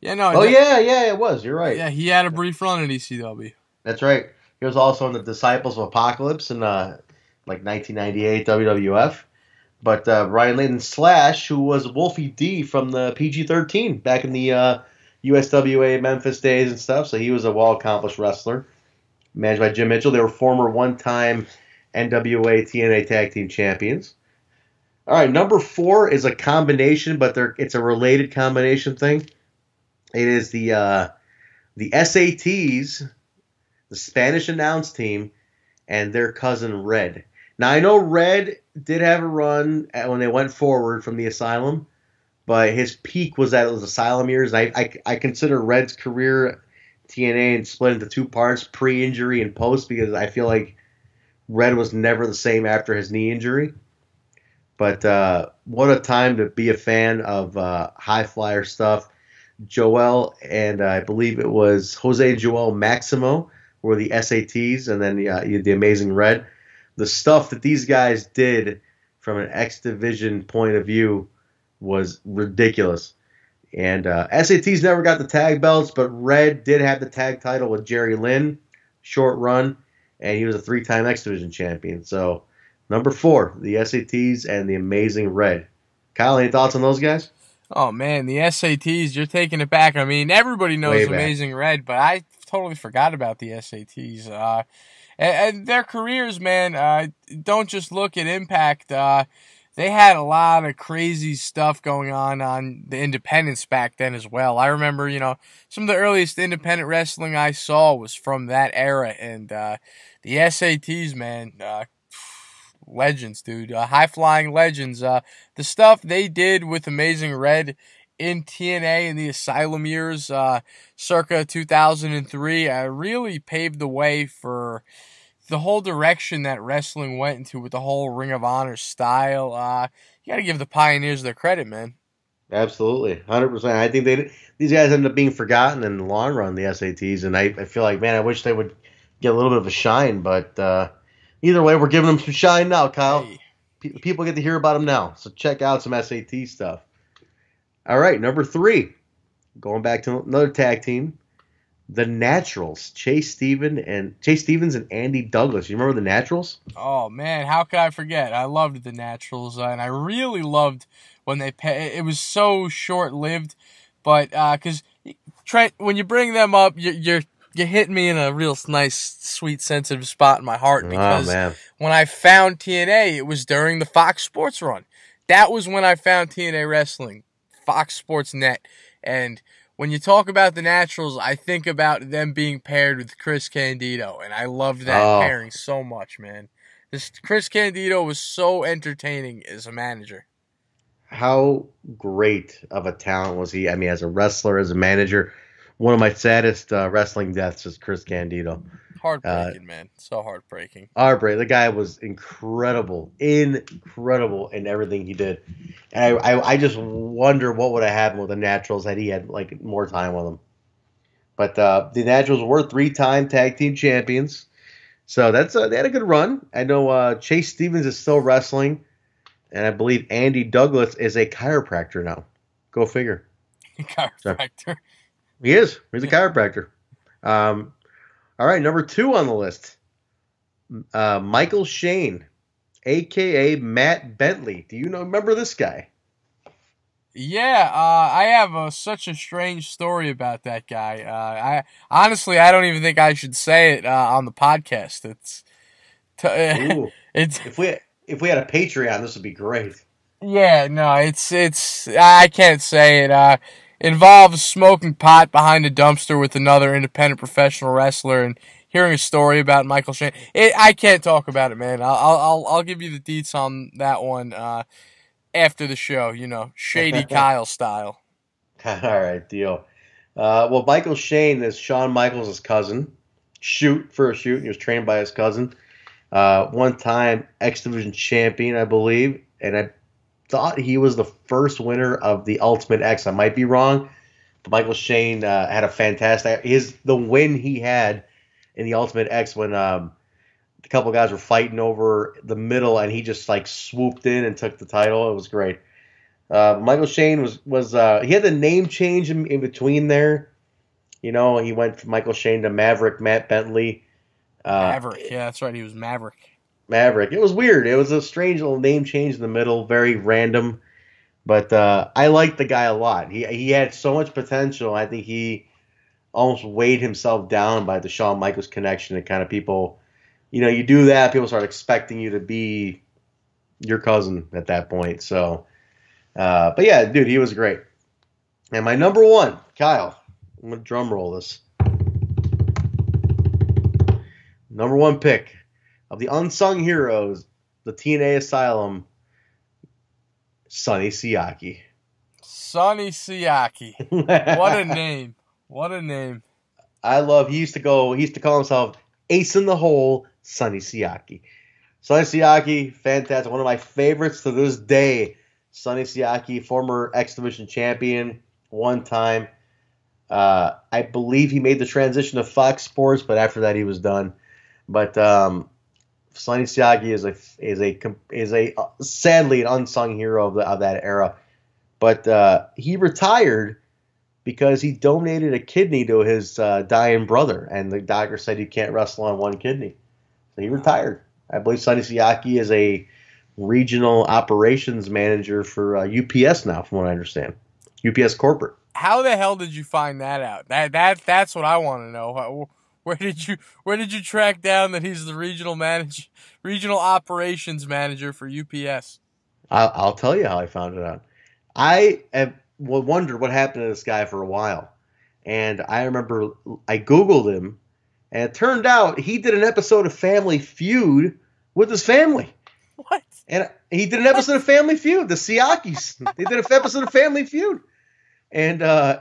It was. You're right. Yeah, he had a brief run in ECW. That's right. He was also in the Disciples of Apocalypse in 1998 WWF. But Brian Lee and Slash, who was Wolfie D from the PG-13 back in the USWA Memphis days and stuff, so he was a well-accomplished wrestler. Managed by Jim Mitchell. They were former one-time NWA TNA Tag Team Champions. All right, number 4 is a combination, but it's a related combination thing. It is the SATs, the Spanish announce team, and their cousin Red. Now, I know Red did have a run when they went forward from the Asylum, but his peak was at those Asylum years. I consider Red's career TNA and split into 2 parts, pre-injury and post, because I feel like Red was never the same after his knee injury. But what a time to be a fan of high flyer stuff. Joel and I believe it was Jose Joel Maximo were the SATs, and then you had the Amazing Red. The stuff that these guys did from an X Division point of view was ridiculous. And SATs never got the tag belts, but Red did have the tag title with Jerry Lynn, short run, and he was a 3-time X Division champion. So, number 4, the SATs and the Amazing Red. Kyle, any thoughts on those guys? Oh, man, the SATs, you're taking it back. I mean, everybody knows Amazing Red, but I totally forgot about the SATs. And their careers, man, don't just look at Impact. They had a lot of crazy stuff going on the independents back then as well. I remember, some of the earliest independent wrestling I saw was from that era. And the SATs, man, legends, dude. High-flying legends. The stuff they did with Amazing Red in TNA in the Asylum years, circa 2003, really paved the way for the whole direction that wrestling went into with the whole Ring of Honor style. You got to give the pioneers their credit, man. Absolutely, 100%. I think these guys ended up being forgotten in the long run, the SATs, and I feel like, man, I wish they would get a little bit of a shine, but either way, we're giving them some shine now, Kyle. Hey. People get to hear about them now, so check out some SAT stuff. All right, number 3, going back to another tag team, the Naturals, Chase Stevens and Andy Douglas. You remember the Naturals? Oh man, how could I forget? I loved the Naturals, and I really loved when it was so short-lived, but because Trent, when you bring them up, you're hitting me in a real nice, sweet, sensitive spot in my heart, because when I found TNA, it was during the Fox Sports run. That was when I found TNA wrestling, Fox Sports Net, and when you talk about the Naturals, I think about them being paired with Chris Candido, and I loved that pairing so much, man. Chris Candido was so entertaining as a manager. How great of a talent was he? I mean, as a wrestler, as a manager, one of my saddest wrestling deaths is Chris Candido. Heartbreaking, man. So heartbreaking. Heartbreaking. The guy was incredible in everything he did. And I just wonder what would have happened with the Naturals had he had like more time with them. But the Naturals were 3-time tag team champions, so they had a good run. I know Chase Stevens is still wrestling, and I believe Andy Douglas is a chiropractor now. Go figure. Chiropractor. So, he is. He's a chiropractor. All right, number 2 on the list, Michael Shane, a.k.a. Matt Bentley. Do you remember this guy? Yeah, I have such a strange story about that guy. Honestly, I don't even think I should say it on the podcast. If we had a Patreon, this would be great. Yeah, no, it's I can't say it. Involves smoking pot behind a dumpster with another independent professional wrestler and hearing a story about Michael Shane. I can't talk about it, man. I'll give you the deets on that one after the show. Shady Kyle style. All right, deal. Well, Michael Shane is Shawn Michaels' cousin. He was trained by his cousin. One-time X Division champion, I believe, and I thought he was the first winner of the Ultimate X. I might be wrong, but Michael Shane had a fantastic. The win he had in the Ultimate X when a couple guys were fighting over the middle, and he just like swooped in and took the title. It was great. Michael Shane was he had the name change in between there. He went from Michael Shane to Maverick Matt Bentley. Maverick, yeah, that's right. He was Maverick. It was weird. It was a strange little name change in the middle, very random. But I liked the guy a lot. He had so much potential. I think he almost weighed himself down by the Shawn Michaels connection. And kind of people, you do that, people start expecting you to be your cousin at that point. So, but yeah, dude, he was great. And my number 1, Kyle, I'm going to drum roll this. Number 1 pick of the unsung heroes, the TNA Asylum, Sonny Siaki. Sonny Siaki. What a name. What a name. He used to call himself Ace in the Hole, Sonny Siaki. Sonny Siaki, fantastic. One of my favorites to this day. Sonny Siaki, former X Division champion, one time. I believe he made the transition to Fox Sports, but after that he was done. But Sonny Siaki is a sadly an unsung hero of that era. But he retired because he donated a kidney to his dying brother, and the doctor said you can't wrestle on one kidney. So he retired. I believe Sonny Siaki is a regional operations manager for UPS now, from what I understand. UPS corporate. How the hell did you find that out? That's what I want to know. Where did you track down that he's the regional operations manager for UPS? I'll tell you how I found it out. I have wondered what happened to this guy for a while, and I remember I Googled him, and it turned out he did an episode of Family Feud with his family. What? And he did an episode of Family Feud, the Siakis. They did an episode of Family Feud. And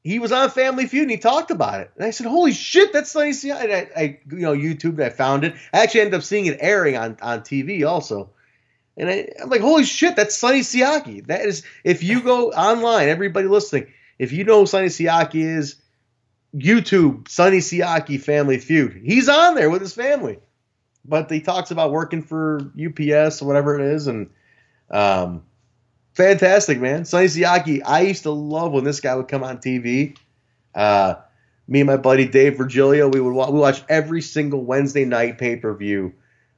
he was on Family Feud, and he talked about it. And I said, holy shit, that's Sonny Siaki. And I YouTubed it, I found it. I actually ended up seeing it airing on TV also. And I'm like, holy shit, that's Sonny Siaki. That is, if you go online, everybody listening, if you know who Sonny Siaki is, YouTube, Sonny Siaki Family Feud. He's on there with his family. But he talks about working for UPS or whatever it is, and fantastic, man. Sonny Siaki, I used to love when this guy would come on TV. Me and my buddy Dave Virgilio, we watch every single Wednesday night pay-per-view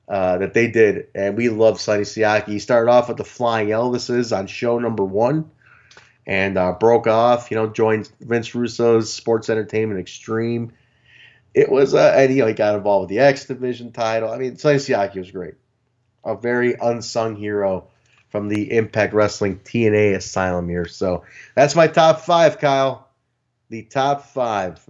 that they did, and we loved Sonny Siaki. He started off with the Flying Elvises on show number 1, and broke off, joined Vince Russo's Sports Entertainment Extreme. It was, and he got involved with the X Division title. I mean, Sonny Siaki was great. A very unsung hero from the Impact Wrestling TNA Asylum years. So that's my top 5, Kyle. The top 5.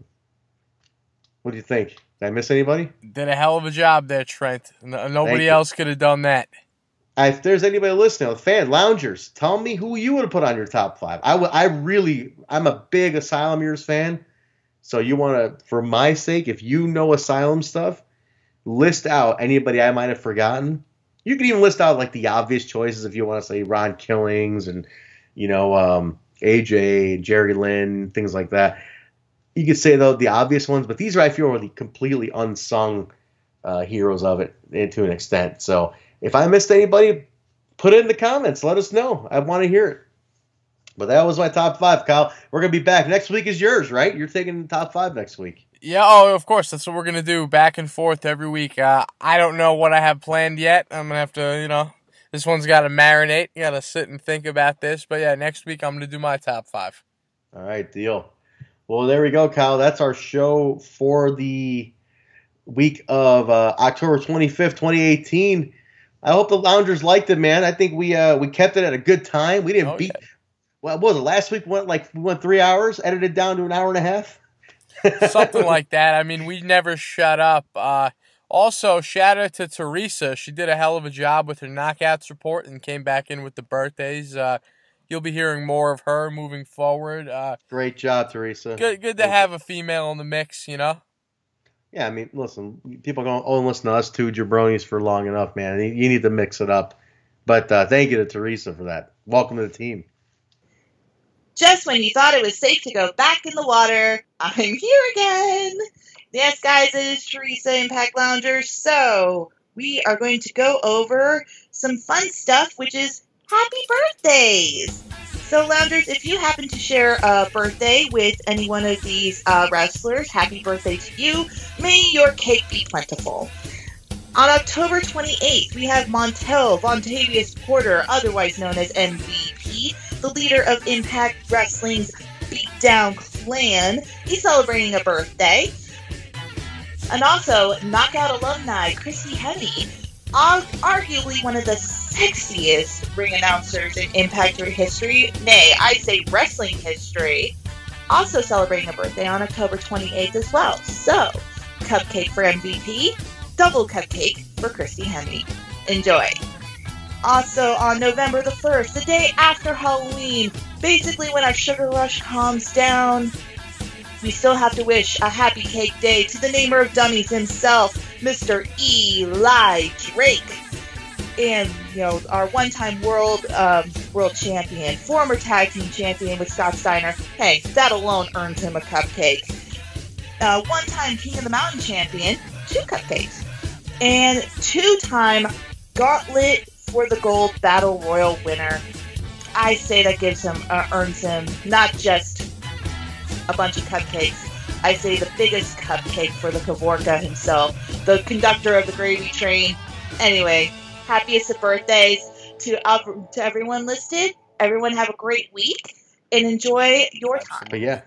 What do you think? Did I miss anybody? Did a hell of a job there, Trent. Nobody else could have done that. If there's anybody listening, a fan, loungers, tell me who you would have put on your top 5. I'm a big Asylum years fan. So you want to, for my sake, if you know Asylum stuff, list out anybody I might have forgotten. You can even list out like the obvious choices if you want to say Ron Killings and, AJ, Jerry Lynn, things like that. You could say, though, the obvious ones, but these are, I feel, are the completely unsung heroes of it to an extent. So if I missed anybody, put it in the comments. Let us know. I want to hear it. But that was my top 5, Kyle. We're going to be back. Next week is yours, right? You're taking the top 5 next week. Yeah, of course. That's what we're going to do, back and forth every week. I don't know what I have planned yet. I'm going to have to, this one's got to marinate. You got to sit and think about this. But, yeah, next week I'm going to do my top 5. All right, deal. Well, there we go, Kyle. That's our show for the week of October 25th, 2018. I hope the Loungers liked it, man. I think we kept it at a good time. We didn't beat... Yeah. What was it? Last week we went 3 hours, edited down to an hour and a half? Something like that. I mean, we never shut up. Also, shout out to Teresa. She did a hell of a job with her knockouts report and came back in with the birthdays. You'll be hearing more of her moving forward. Great job, Teresa. Good to have a female in the mix, Yeah, I mean, listen, people are going, listen to us two jabronis for long enough, man. You need to mix it up. But thank you to Teresa for that. Welcome to the team. Just when you thought it was safe to go back in the water, I'm here again. Yes, guys, it is Teresa, Impact Lounger. So we are going to go over some fun stuff, which is happy birthdays. So, Loungers, if you happen to share a birthday with any one of these wrestlers, happy birthday to you. May your cake be plentiful. On October 28th, we have Vontavious Porter, otherwise known as MVP, the leader of Impact Wrestling's Beatdown Clan. He's celebrating a birthday. And also, Knockout alumni Christy Hemme, arguably one of the sexiest ring announcers in Impact history, nay, I say wrestling history, also celebrating a birthday on October 28th as well. So, cupcake for MVP, double cupcake for Christy Hemme. Enjoy. Also, on November the 1st, the day after Halloween, basically when our sugar rush calms down, we still have to wish a happy cake day to the namer of dummies himself, Mr. Eli Drake. And, our one-time world world champion, former tag team champion with Scott Steiner. Hey, that alone earns him a cupcake. One-time King of the Mountain champion, 2 cupcakes. And 2-time Gauntlet for the Gold Battle Royal winner. I say that earns him not just a bunch of cupcakes. I say the biggest cupcake for the Kavorka himself, the conductor of the gravy train. Anyway, happiest of birthdays to everyone listed. Everyone have a great week and enjoy your time. But yeah,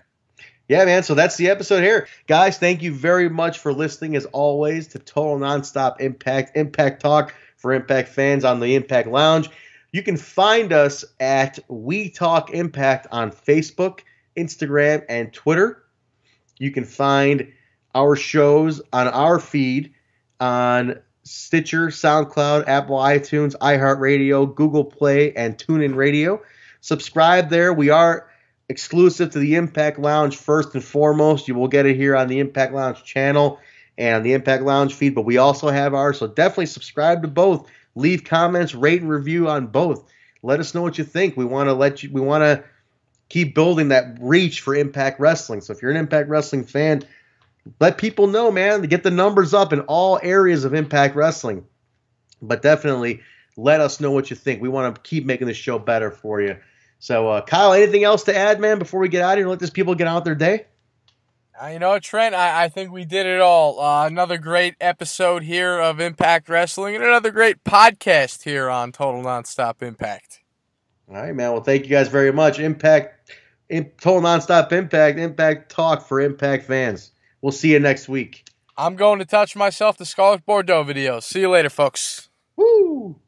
man. So that's the episode here, guys. Thank you very much for listening, as always, to Total Nonstop Impact Talk for Impact fans on the Impact Lounge. You can find us at We Talk Impact on Facebook, Instagram, and Twitter. You can find our shows on our feed on Stitcher, SoundCloud, Apple iTunes, iHeartRadio, Google Play, and TuneIn Radio. Subscribe there. We are exclusive to the Impact Lounge first and foremost. You will get it here on the Impact Lounge channel and on the Impact Lounge feed, but we also have ours, so definitely subscribe to both. Leave comments, rate and review on both. Let us know what you think. We want to keep building that reach for Impact Wrestling. So if you're an Impact Wrestling fan, let people know, man, to get the numbers up in all areas of Impact Wrestling. But definitely let us know what you think. We want to keep making the show better for you. So, Kyle, anything else to add, man, before we get out of here and let these people get out their day? Trent, I think we did it all. Another great episode here of Impact Wrestling and another great podcast here on Total Nonstop Impact. All right, man. Well, thank you guys very much. Total Nonstop Impact Talk for Impact fans. We'll see you next week. I'm going to touch myself the Scarlett Bordeaux video. See you later, folks. Woo!